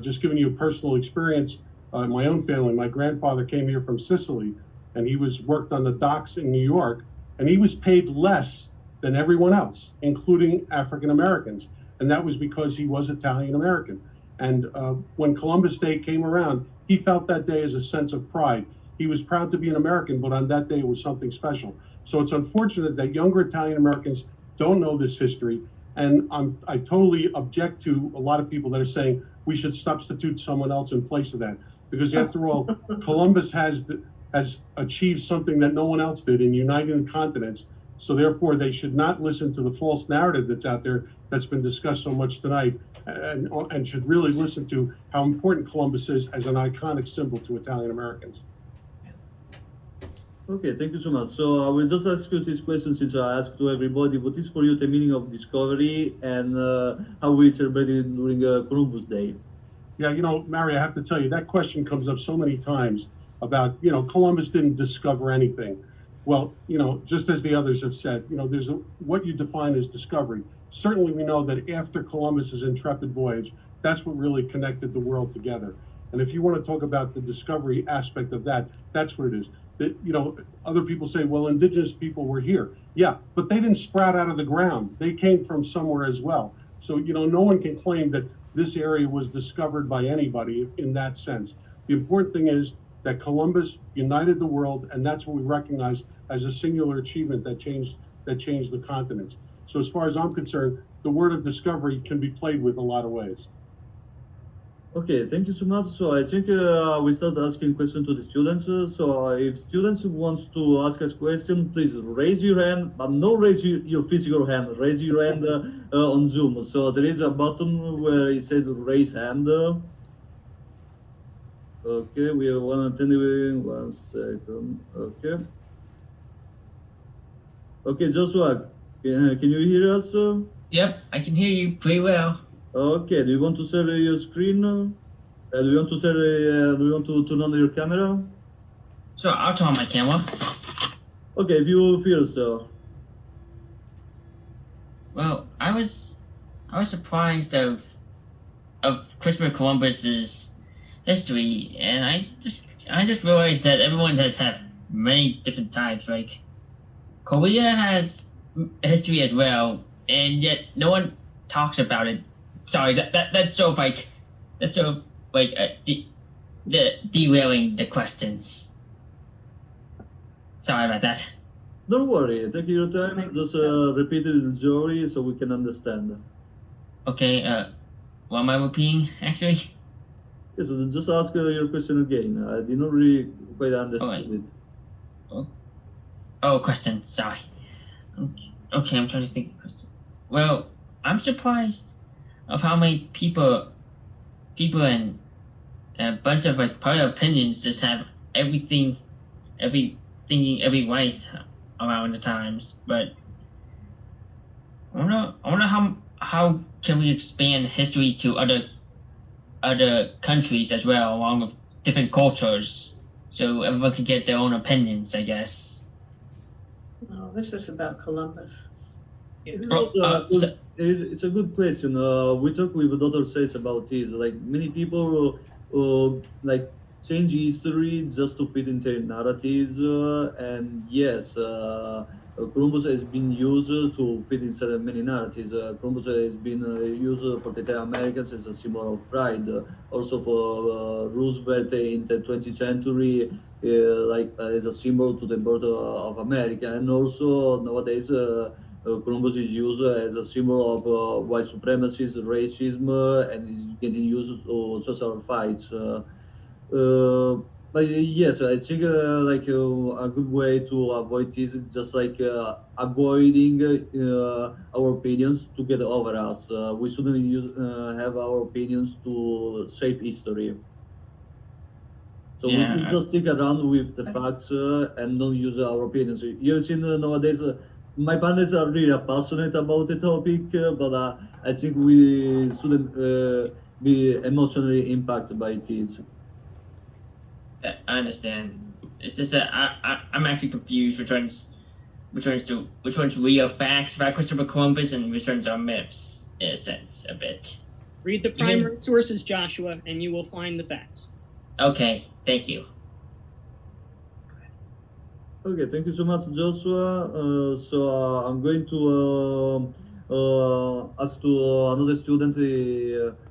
S3: Just giving you a personal experience, my own family, my grandfather came here from Sicily, and he worked on the docks in New York and he was paid less than everyone else, including African Americans. And that was because he was Italian American. And when Columbus Day came around, he felt that day as a sense of pride. He was proud to be an American, but on that day it was something special. So it's unfortunate that younger Italian Americans don't know this history. And I totally object to a lot of people that are saying we should substitute someone else in place of that. Because after all, Columbus has achieved something that no one else did in uniting the continents. So therefore, they should not listen to the false narrative that's out there that's been discussed so much tonight, and should really listen to how important Columbus is as an iconic symbol to Italian Americans.
S1: Okay, thank you so much. So I will just ask you this question since I asked to everybody, what is for you the meaning of discovery and how we celebrate it during Columbus Day?
S3: Yeah, Mary, I have to tell you, that question comes up so many times about, Columbus didn't discover anything. Well, just as the others have said, there's what you define as discovery. Certainly we know that after Columbus's intrepid voyage, that's what really connected the world together. And if you want to talk about the discovery aspect of that, that's what it is. That, other people say, well, indigenous people were here. Yeah, but they didn't sprout out of the ground. They came from somewhere as well. So, no one can claim that this area was discovered by anybody in that sense. The important thing is that Columbus united the world, and that's what we recognize as a singular achievement that changed the continents. So as far as I'm concerned, the word of discovery can be played with a lot of ways.
S1: Okay, thank you so much. So I think we start asking questions to the students. So if students wants to ask us question, please raise your hand, but not raise your physical hand. Raise your hand on Zoom. So there is a button where it says raise hand. Okay, we have one attending. 1 second. Okay. Okay, Joshua, can you hear us?
S7: Yep, I can hear you pretty well.
S1: Okay, do you want to share your screen? Do you want to share? Do you want to turn on your camera?
S7: So I'll turn on my camera.
S1: Okay, if you feel so.
S7: Well, I was surprised of Christopher Columbus's history, and I just realized that everyone does have many different types. Like Korea has history as well, and yet no one talks about it. Sorry, that's sort of like derailing the questions. Sorry about that.
S1: Don't worry, take your time. Just repeat it slowly so we can understand.
S7: Okay. What am I repeating actually?
S1: Yes, so just ask your question again. I did not really quite understand it.
S7: Oh, question. Sorry. Okay, I'm trying to think of a question. Well, I'm surprised of how many people and a bunch of like prior opinions just have every way around the times. But I wonder how can we expand history to other countries as well, along with different cultures, so everyone can get their own opinions, I guess.
S2: No, this is about Columbus.
S1: It's a good question. We talked with Dr. Seitz about this. Like many people like change history just to fit into their narratives, and yes, Columbus has been used to fit inside many narratives. Columbus has been used for the Italian Americans as a symbol of pride. Also for Roosevelt in the 20th century, like as a symbol to the birth of America. And also nowadays, Columbus is used as a symbol of white supremacy, racism, and is getting used to social fights. But yes, I think like a good way to avoid this is just like avoiding our opinions to get over us. We shouldn't have our opinions to shape history. So
S7: Yeah.
S1: we should just stick around with the facts and don't use our opinions. You've seen nowadays, my partners are really passionate about the topic, but I think we shouldn't be emotionally impacted by this.
S7: I understand. It's just that I'm actually confused which one's real facts about Christopher Columbus and which ones are myths, in a sense, a bit.
S5: Read the primary sources, Joshua, and you will find the facts.
S7: Okay, thank you.
S1: Okay, thank you so much, Joshua. I'm going to ask to another student.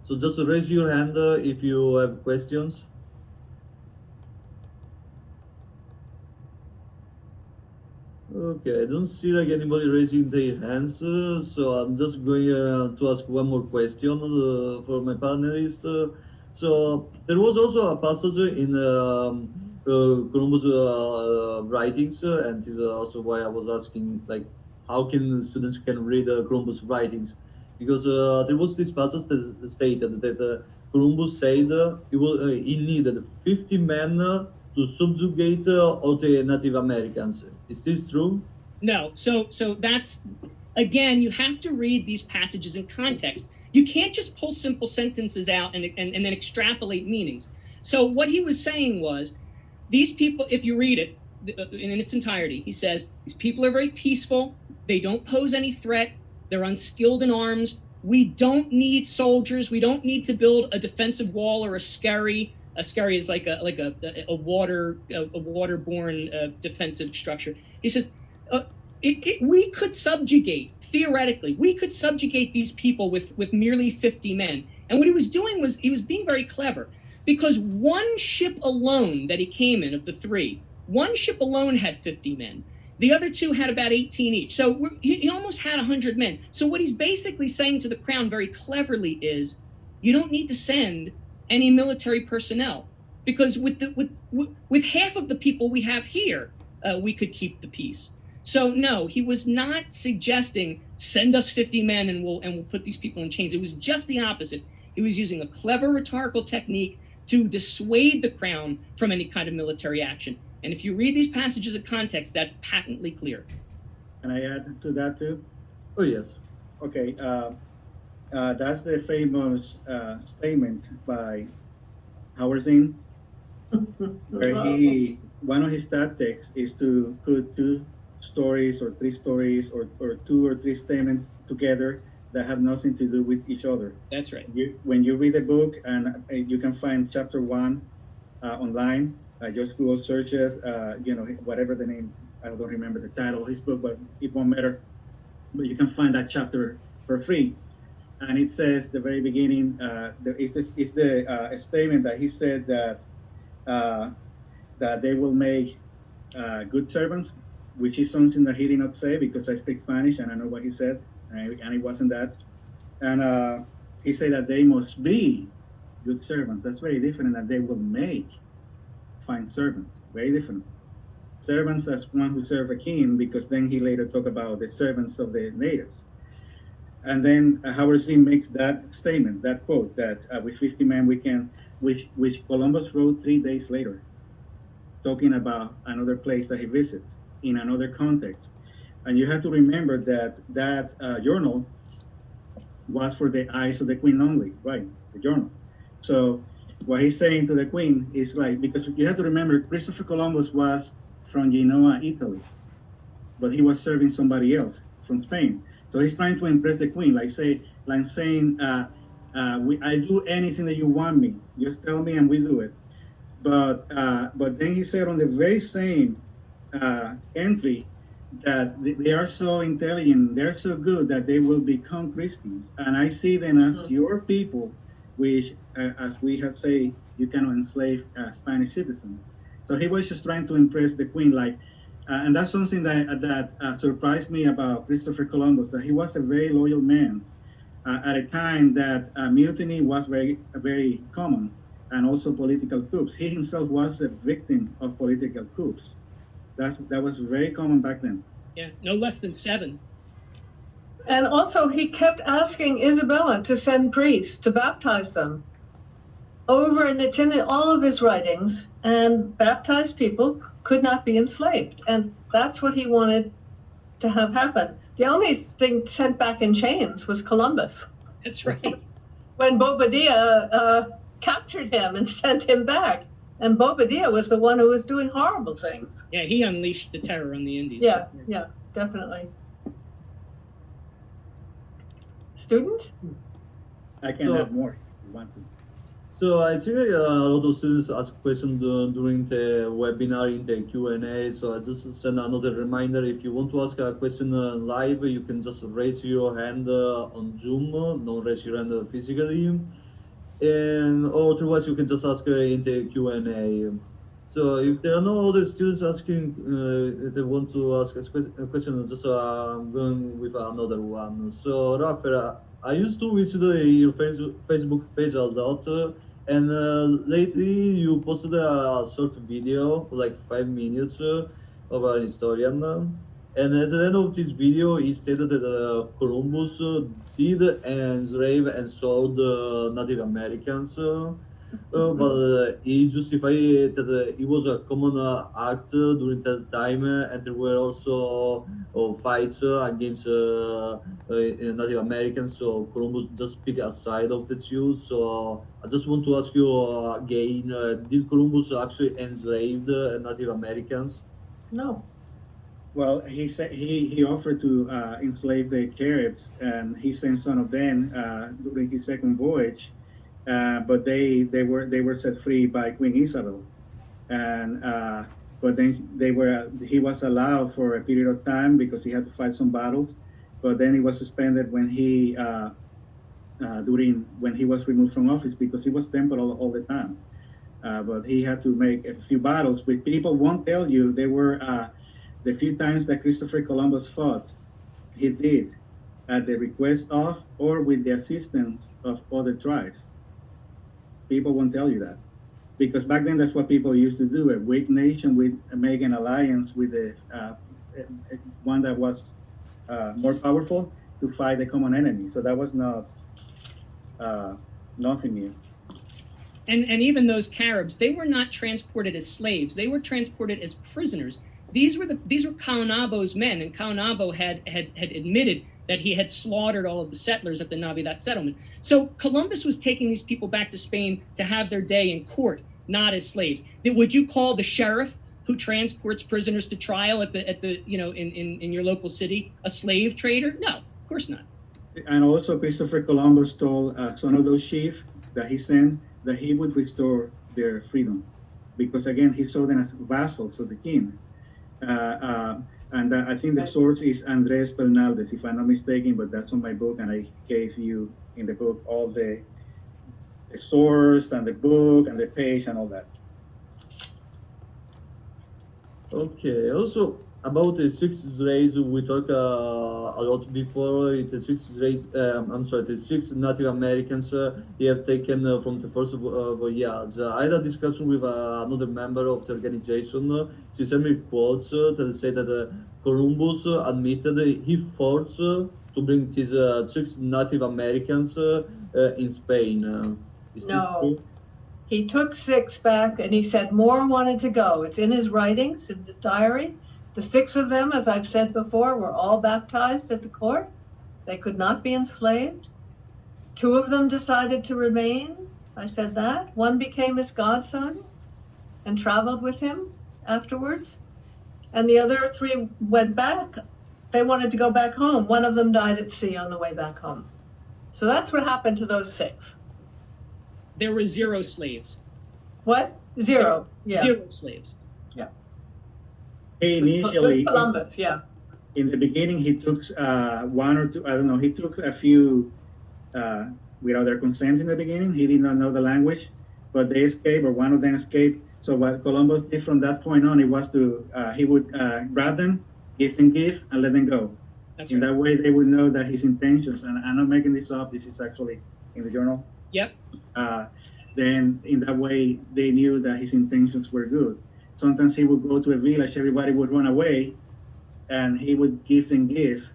S1: So just raise your hand if you have questions. Okay, I don't see like anybody raising their hands, so I'm just going to ask one more question for my panelists. So there was also a passage in Columbus' writings, and this is also why I was asking, like, how can students can read Columbus' writings? Because there was this passage that stated that Columbus said he needed 50 men to subjugate all the Native Americans. Is this true?
S5: No. So that's, again, you have to read these passages in context. You can't just pull simple sentences out and then extrapolate meanings. So what he was saying was, these people, if you read it in its entirety, he says, these people are very peaceful. They don't pose any threat. They're unskilled in arms. We don't need soldiers. We don't need to build a defensive wall or a skerry. A skerry is like a waterborne defensive structure. He says, we could subjugate, theoretically, we could subjugate these people with merely 50 men. And what he was doing was he was being very clever, because one ship alone that he came in, of the three, one ship alone had 50 men. The other two had about 18 each. So he almost had 100 men. So what he's basically saying to the Crown very cleverly is, you don't need to send any military personnel, because with half of the people we have here, we could keep the peace. So no, he was not suggesting send us 50 men and we'll put these people in chains. It was just the opposite. He was using a clever rhetorical technique to dissuade the Crown from any kind of military action. And if you read these passages of context, that's patently clear.
S4: Can I add to that too?
S1: Oh, yes.
S4: Okay, that's the famous statement by Howard Zinn, where one of his tactics is to put two stories or three stories or two or three statements together that have nothing to do with each other.
S5: That's right.
S4: When you read a book, and you can find chapter 1 online, just Google searches, whatever the name, I don't remember the title of his book, but it won't matter. But you can find that chapter for free. And it says the very beginning, it's the statement that he said that they will make good servants, which is something that he did not say, because I speak Spanish and I know what he said, and it wasn't that. And he said that they must be good servants. That's very different than they will make fine servants. Very different. Servants as one who serve a king, because then he later talked about the servants of the natives. And then Howard Zinn makes that statement, that quote, that with 50 men we can, which Columbus wrote 3 days later, talking about another place that he visits in another context. And you have to remember that journal was for the eyes of the queen only, right? The journal. So what he's saying to the queen is like, because you have to remember, Christopher Columbus was from Genoa, Italy, but he was serving somebody else from Spain. So he's trying to impress the queen, like saying, I do anything that you want me. Just tell me and we do it. But then he said on the very same entry that they are so intelligent, they're so good that they will become Christians. And I see them as your people, which, as we have said, you cannot enslave Spanish citizens. So he was just trying to impress the queen, like, and that's something that surprised me about Christopher Columbus, that he was a very loyal man at a time that mutiny was very, very common, and also political coups. He himself was a victim of political coups. That was very common back then.
S5: Yeah, no less than 7.
S2: And also he kept asking Isabella to send priests to baptize them. Over, and it's in all of his writings, and baptized people could not be enslaved. And that's what he wanted to have happen. The only thing sent back in chains was Columbus.
S5: That's right.
S2: When Bobadilla captured him and sent him back. And Bobadilla was the one who was doing horrible things.
S5: Yeah, he unleashed the terror on the Indies.
S2: Yeah, definitely. Students?
S4: I can have more if you want to.
S1: So I think a lot of students ask questions during the webinar in the Q&A. So I just send another reminder. If you want to ask a question live, you can just raise your hand on Zoom. Don't raise your hand physically. And or otherwise, you can just ask in the Q&A. So if there are no other students asking, if they want to ask a question, just I'm going with another one. So Rafael, I used to visit your Facebook page a lot, and lately you posted a short video, like 5 minutes, of an historian. And at the end of this video, he stated that Columbus did enslave and sold Native Americans. But he justified that it was a common act during that time, and there were also fights against Native Americans. So Columbus just picked a side of the two. So I just want to ask you again: did Columbus actually enslave Native Americans?
S2: No.
S4: Well, he said he offered to enslave the Caribs, and he sent some of them during his second voyage. But they were set free by Queen Isabel, and but then he was allowed for a period of time because he had to fight some battles, but then he was suspended when he was removed from office because he was temporal all the time. But he had to make a few battles, which people won't tell you. There were the few times that Christopher Columbus fought, he did at the request of or with the assistance of other tribes. People won't tell you that because back then that's what people used to do. A weak nation would make an alliance with one that was more powerful to fight the common enemy. So that was not nothing new.
S5: And even those Caribs, they were not transported as slaves. They were transported as prisoners. These were Caonabo's men, and Caonabo had admitted that he had slaughtered all of the settlers at the Navidad settlement. So Columbus was taking these people back to Spain to have their day in court, not as slaves. Would you call the sheriff who transports prisoners to trial at the in your local city a slave trader? No, of course not.
S4: And also Christopher Columbus told some of those chiefs that he sent that he would restore their freedom, because again he saw them as vassals of the king. And I think the source is Andres Bernaldez, if I'm not mistaken, but that's on my book, and I gave you in the book all the source and the book and the page and all that. Okay.
S1: Also, about the six race, we talked a lot before. The six race, the six Native Americans they have taken from the first voyage. I had a discussion with another member of the organization. She sent me quotes that say that Columbus admitted he forced to bring these six Native Americans in Spain. Is this true?
S2: He took 6 back and he said more wanted to go. It's in his writings, in the diary. The 6 of them, as I've said before, were all baptized at the court. They could not be enslaved. 2 of them decided to remain. I said that. 1 became his godson and traveled with him afterwards. And the other 3 went back. They wanted to go back home. 1 of them died at sea on the way back home. So that's what happened to those 6.
S5: There were 0 slaves.
S2: What? 0. Yeah.
S5: 0 slaves.
S2: Yeah.
S4: Initially,
S2: Columbus, yeah.
S4: In the beginning, he took 1 or 2. I don't know. He took a few without their consent in the beginning. He did not know the language, but they escaped, or 1 of them escaped. So what Columbus did from that point on, it was to he would grab them, give them gift, and let them go.
S5: That's
S4: In
S5: right.
S4: that way, they would know that his intentions. And I'm not making this up. This is actually in the journal.
S5: Yep.
S4: Then in that way, they knew that his intentions were good. Sometimes he would go to a village, everybody would run away, and he would give them gifts,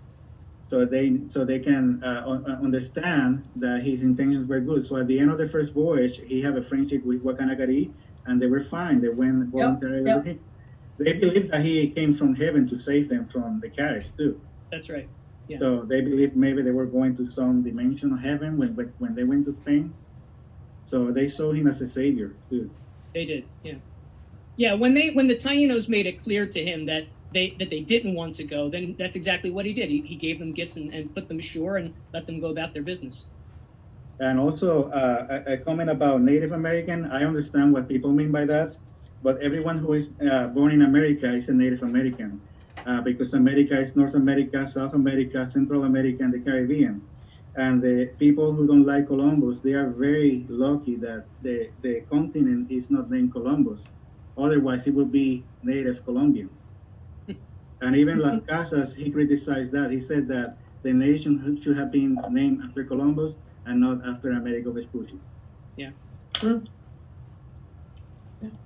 S4: so they can understand that his intentions were good. So at the end of the first voyage, he had a friendship with Wakanagari, and they were fine. They went voluntarily with him. They believed that he came from heaven to save them from the Caribs too.
S5: That's right. Yeah.
S4: So they believed maybe they were going to some dimension of heaven when they went to Spain. So they saw him as a savior too.
S5: They did. Yeah. Yeah. When the Tainos made it clear to him that they didn't want to go, then that's exactly what he did. He gave them gifts and put them ashore and let them go about their business.
S4: And also a comment about Native American. I understand what people mean by that, but everyone who is born in America is a Native American because America is North America, South America, Central America, and the Caribbean. And the people who don't like Columbus, they are very lucky that the continent is not named Columbus. Otherwise, it would be Native Colombians. And even Las Casas, he criticized that. He said that the nation should have been named after Columbus and not after Amerigo Vespucci.
S5: Yeah.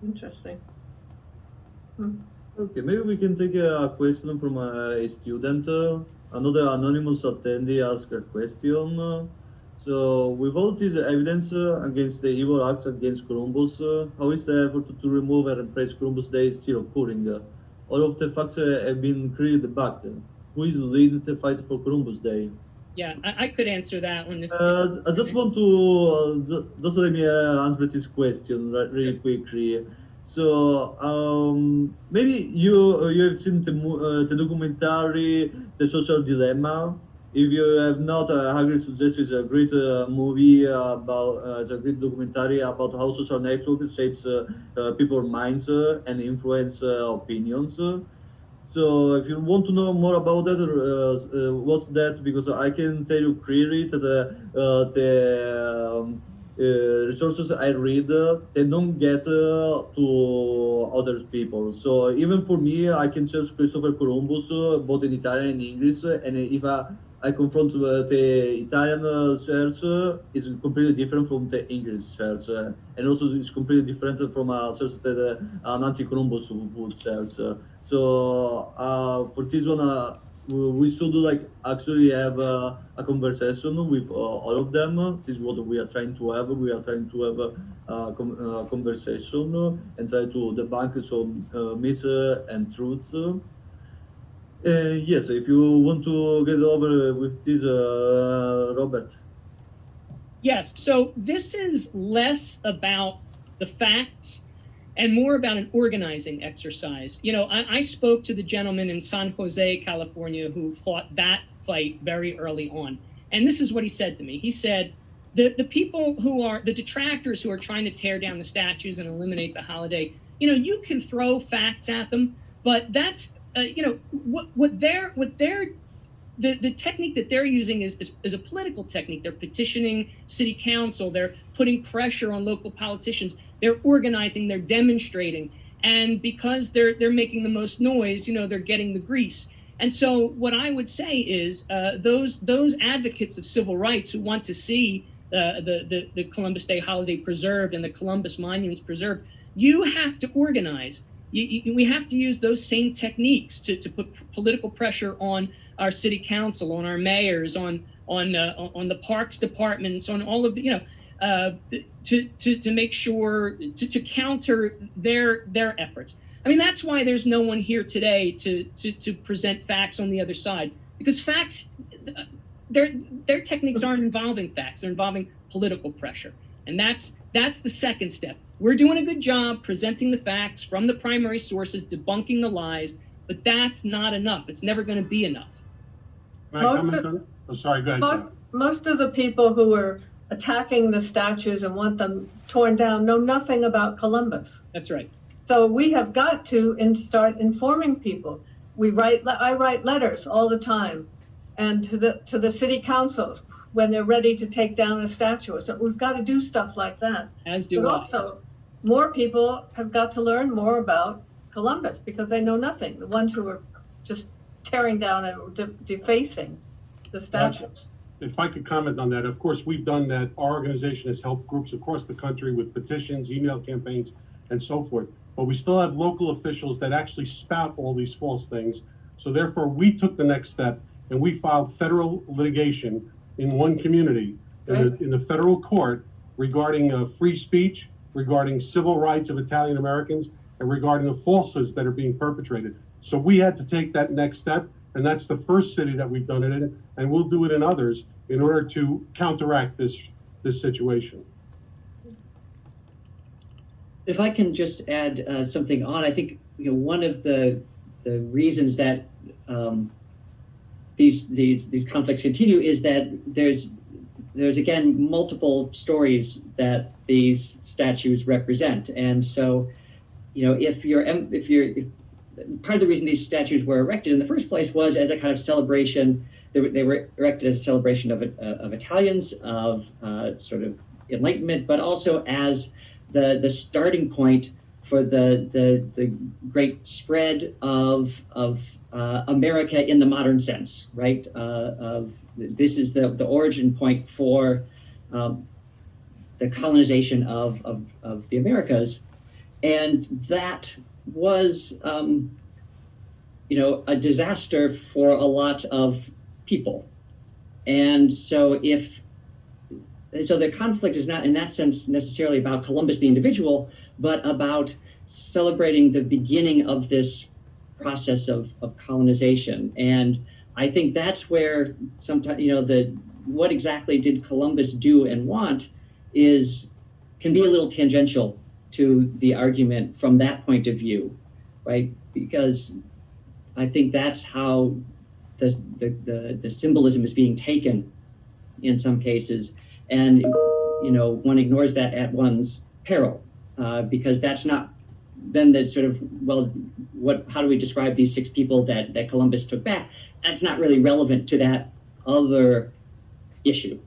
S2: Interesting.
S1: Okay, maybe we can take a question from a student. Another anonymous attendee asked a question. So, with all this evidence against the evil acts against Columbus, how is the effort to remove and replace Columbus Day still occurring? All of the facts have been clearly debunked. Who is leading the fight for Columbus Day?
S5: Yeah, I could answer that one.
S1: I just want to just let me answer this question really quickly. So maybe you have seen the documentary The Social Dilemma. If you have not, I highly suggest it's a great movie about it's a great documentary about how social networks shapes people's minds and influence opinions. So if you want to know more about that, what's that? Because I can tell you clearly that the resources I read, they don't get to other people. So even for me, I can search Christopher Columbus both in Italian and English, and if I confront the Italian search, is completely different from the English search, and also it's completely different from a search that an anti-Columbus would search. So for this one, we should actually have a conversation with all of them. This is what we are trying to have. We are trying to have a conversation and try to debunk some myths and truths. Yes, if you want to get over with this, Robert.
S5: Yes, so this is less about the facts and more about an organizing exercise. You know, I spoke to the gentleman in San Jose, California, who fought that fight very early on. And this is what he said to me. He said, the people who are, the detractors who are trying to tear down the statues and eliminate the holiday, you know, you can throw facts at them, but that's, you know, the technique that they're using is a political technique. They're petitioning city council. They're putting pressure on local politicians. They're organizing. They're demonstrating. And because they're making the most noise, you know, they're getting the grease. And so what I would say is those advocates of civil rights who want to see the Columbus Day holiday preserved and the Columbus monuments preserved, you have to organize. We have to use those same techniques to put political pressure on our city council, on our mayors, on the parks departments, on all of the, you know, to make sure to counter their efforts. I mean, that's why there's no one here today to present facts on the other side, because facts, their techniques aren't involving facts; they're involving political pressure, and that's the second step. We're doing a good job presenting the facts from the primary sources, debunking the lies, but that's not enough. It's never going to be enough.
S3: Sorry, go ahead.
S2: Most of the people who are attacking the statues and want them torn down know nothing about Columbus.
S5: That's right.
S2: So we have got to start informing people. I write letters all the time, and to the city councils when they're ready to take down a statue. So we've got to do stuff like that.
S5: As do
S2: but also, more people have got to learn more about Columbus because they know nothing. The ones who are just tearing down and defacing the statues.
S3: If I could comment on that, of course, we've done that. Our organization has helped groups across the country with petitions, email campaigns, and so forth. But we still have local officials that actually spout all these false things. So therefore, we took the next step and we filed federal litigation in one community in the federal court regarding free speech, regarding civil rights of Italian Americans, and regarding the falsehoods that are being perpetrated. So we had to take that next step, and that's the first city that we've done it in, and we'll do it in others in order to counteract this situation.
S6: If I can just add something on, I think one of the reasons that these conflicts continue is that there's there's again multiple stories that these statues represent, and so if part of the reason these statues were erected in the first place was as a kind of celebration. They were erected as a celebration of Italians, of sort of Enlightenment, but also as the starting point for the great spread of America in the modern sense, right? This is the origin point for the colonization of the Americas, and that was a disaster for a lot of people. And so the conflict is not in that sense necessarily about Columbus the individual, but about celebrating the beginning of this process of colonization. And I think that's where sometimes, what exactly did Columbus do and want can be a little tangential to the argument from that point of view, right? Because I think that's how the symbolism is being taken in some cases, and one ignores that at one's peril, because that's not then the sort of, well, how do we describe these 6 people that Columbus took back? That's not really relevant to that other issue.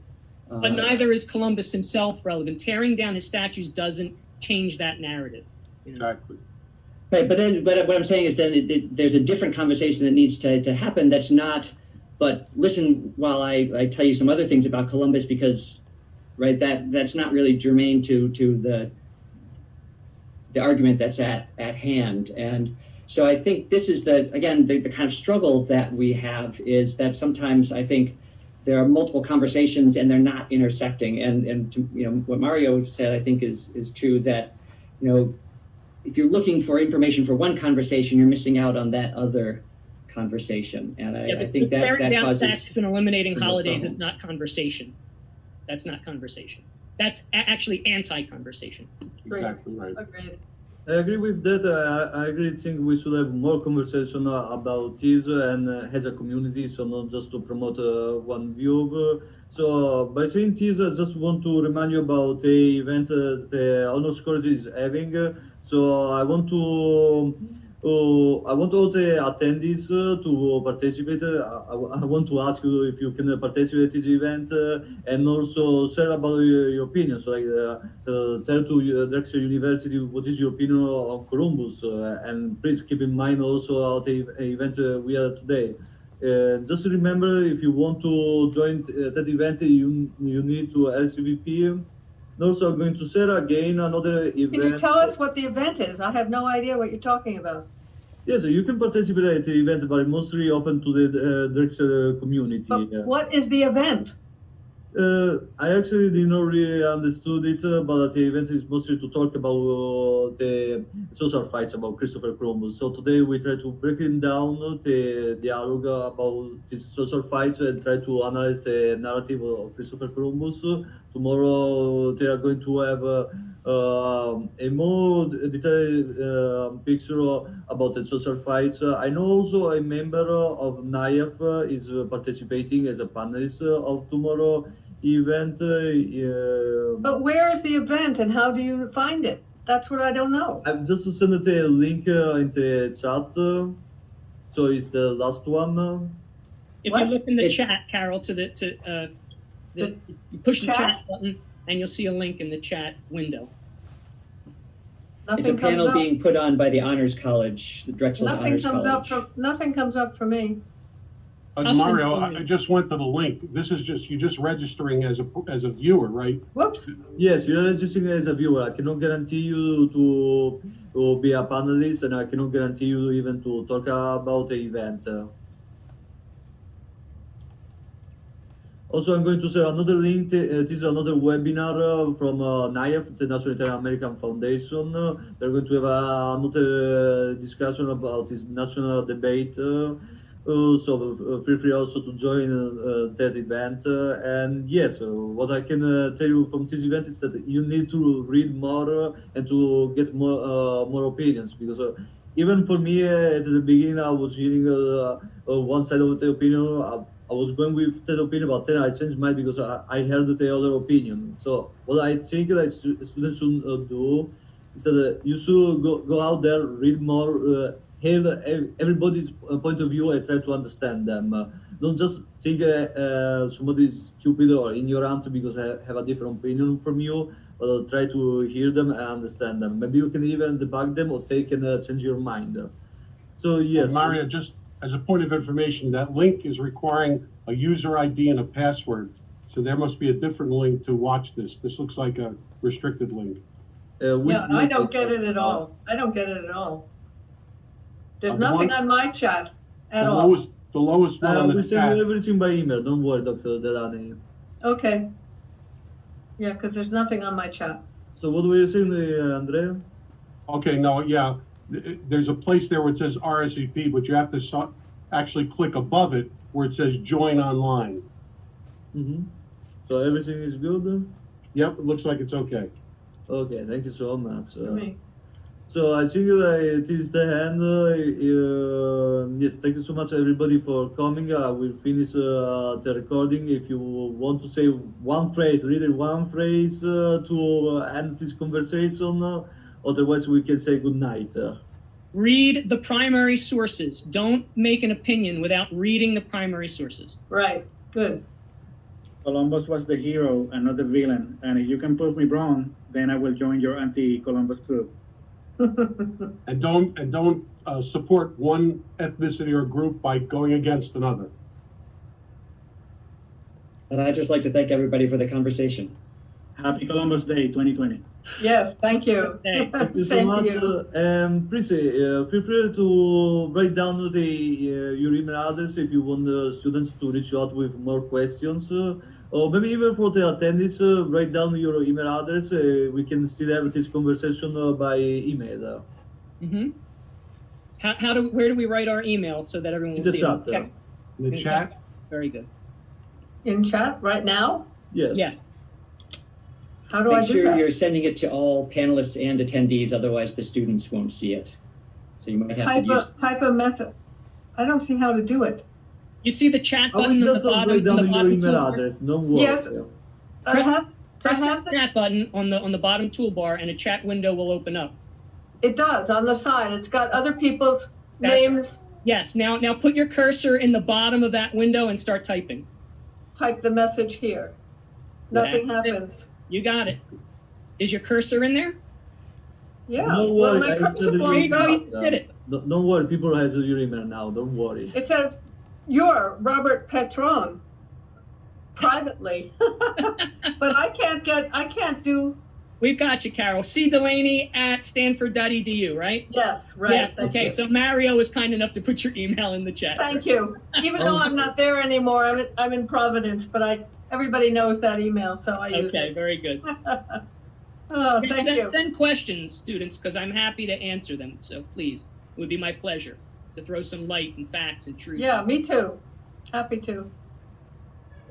S5: But neither is Columbus himself relevant. Tearing down his statues doesn't change that narrative.
S3: Exactly.
S6: Right, but what I'm saying is then there's a different conversation that needs to happen. That's not. But listen, while I tell you some other things about Columbus, because right, that's not really germane to the argument that's at hand. And so I think this is the kind of struggle that we have, is that sometimes I think there are multiple conversations and they're not intersecting. And what Mario said, I think is true, that if you're looking for information for one conversation, you're missing out on that other conversation. And I think that causes
S5: and eliminating holidays is not conversation. That's not conversation. That's actually anti-conversation.
S3: Exactly right.
S2: Agreed.
S1: I agree with that. I agree. Think we should have more conversation about this and as a community, so not just to promote one view. So by saying this, I just want to remind you about the event the Honors College is having. So I want all the attendees to participate. I want to ask you if you can participate in this event and also share about your opinion. So tell to Drexel University what is your opinion on Columbus, and please keep in mind also the event we are today. Just remember, if you want to join that event, you need to RSVP. Also, I'm going to share again another event.
S2: Can you tell us what the event is? I have no idea what you're talking about.
S1: Yes, you can participate at the event, but mostly open to the Drexel community.
S2: But what is the event?
S1: I actually did not really understood it, but the event is mostly to talk about the social fights about Christopher Columbus. So today we try to break down the dialogue about these social fights and try to analyze the narrative of Christopher Columbus. Tomorrow they are going to have a more detailed picture about the social fights. I know also a member of NIAF is participating as a panelist of tomorrow event.
S2: But where is the event and how do you find it? That's what I don't know.
S1: I've just sent a link in the chat. So it's the last one.
S5: If
S2: What?
S5: you look in the chat, Carol, you push the chat button and you'll see a link in the chat window.
S6: it's a
S2: Nothing
S6: panel
S2: comes up.
S6: being put on by the Honors College, the Drexel Honors College.
S2: Nothing comes up for me.
S3: Mario, I just went to the link. This is you just registering as a viewer, right?
S2: Whoops.
S1: Yes, you're registering as a viewer. I cannot guarantee you to be a panelist, and I cannot guarantee you even to talk about the event. Also, I'm going to share another link. This is another webinar from NIAF, the National Inter-American Foundation. They're going to have another discussion about this national debate. So feel free also to join that event. And yes, what I can tell you from this event is that you need to read more and to get more opinions, because even for me at the beginning, I was hearing one side of the opinion. I was going with that opinion, but then I changed mine because I heard the other opinion. So what I think that students should do is that you should go out there, read more, have everybody's point of view and try to understand them. Don't just think somebody is stupid or ignorant because I have a different opinion from you, but try to hear them and understand them. Maybe you can even debug them or they can change your mind. So yes.
S3: Mario, just as a point of information, that link is requiring a user ID and a password. So there must be a different link to watch this. This looks like a restricted link.
S2: Yeah, I don't get it at all. I don't get it at all. There's nothing on my chat at all.
S3: The lowest one on
S1: We
S3: the
S1: send
S3: chat.
S1: you everything by email. Don't worry, Dr. Delaney.
S2: Okay. Yeah, because there's nothing on my chat.
S1: So what were you saying, Andrea?
S3: Okay, no, yeah. There's a place there where it says RSVP, but you have to actually click above it where it says join online.
S1: Mm-hmm. So everything is good?
S3: Yep, it looks like it's okay.
S1: Okay, thank you so much.
S2: For me.
S1: So I think it is the end. Yes, thank you so much everybody for coming. I will finish the recording. If you want to say one phrase, really one phrase to end this conversation, otherwise we can say good night.
S5: Read the primary sources. Don't make an opinion without reading the primary sources.
S2: Right. Good.
S4: Columbus was the hero and not the villain. And if you can prove me wrong, then I will join your anti-Columbus group.
S3: And don't support one ethnicity or group by going against another.
S6: And I'd just like to thank everybody for the conversation.
S4: Happy Columbus Day 2020.
S2: Yes, thank you.
S5: Okay.
S1: Thank you so
S2: Same
S1: much.
S2: to you.
S1: Please feel free to write down your email address if you want the students to reach out with more questions. Or maybe even for the attendees, write down your email address. We can still have this conversation by email.
S5: Mm-hmm. Where do we write our email so that everyone
S1: In
S5: will
S1: the
S5: see it?
S1: chat.
S3: In the chat,
S5: Very good.
S2: In chat right now?
S1: Yes.
S5: Yeah.
S2: How do I
S6: Make
S2: do
S6: sure
S2: that?
S6: you're sending it to all panelists and attendees, otherwise the students won't see it. So you might have to use.
S2: Type a method. I don't see how to do it.
S5: You see the chat
S1: I will
S5: button on the
S1: just
S5: bottom.
S1: write down your
S5: bottom
S1: email
S5: toolbar?
S1: address. Don't worry.
S2: Yes.
S5: Press-
S2: I
S5: Press
S2: have
S5: the chat button on the bottom toolbar, and a chat window will open up.
S2: It does on the side. It's got other people's
S5: That's
S2: names.
S5: Yes. Now put your cursor in the bottom of that window and start typing.
S2: Type the message here. Nothing
S5: That's it.
S2: happens.
S5: You got it. Is your cursor in there?
S2: Yeah.
S1: Don't
S2: Well,
S1: worry,
S2: my
S1: I
S2: cursor
S1: said
S5: There you
S2: won't
S5: go.
S2: go.
S5: You did it.
S1: Don't worry, people has your email now. Don't worry.
S2: It says you're Robert Petrone privately, but I can't do.
S5: We've got you, Carol. C. Delaney at stanford.edu, right?
S2: Yes, right.
S5: Yes.
S2: Thank
S5: Okay.
S2: you.
S5: So Mario was kind enough to put your email in the chat.
S2: Thank you. Even though I'm not there anymore, I'm in Providence, but everybody knows that email, so I use
S5: Okay.
S2: it.
S5: Very good.
S2: Oh, thank you.
S5: Send questions, students, because I'm happy to answer them. So please, it would be my pleasure to throw some light and facts and truth.
S2: Yeah, me too. Happy to.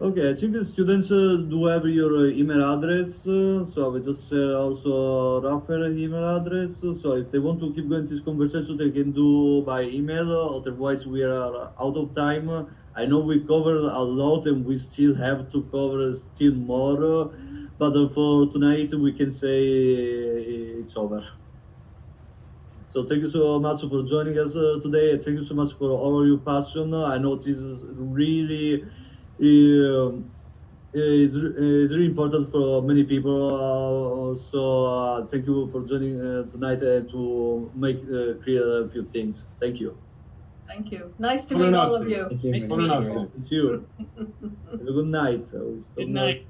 S1: Okay, I think the students do have your email address, so I will just share also Rafael's email address. So if they want to keep going this conversation, they can do by email. Otherwise, we are out of time. I know we covered a lot, and we still have to cover still more. But for tonight, we can say it's over. So thank you so much for joining us today. Thank you so much for all your passion. I know this is really is really important for many people. So thank you for joining tonight and to make clear a few things. Thank you.
S2: Thank you. Nice to meet all of you.
S6: Thank you.
S5: Nice to
S3: Put it
S5: meet
S3: up
S5: you.
S3: there.
S1: It's you. Have a good night.
S5: Good night.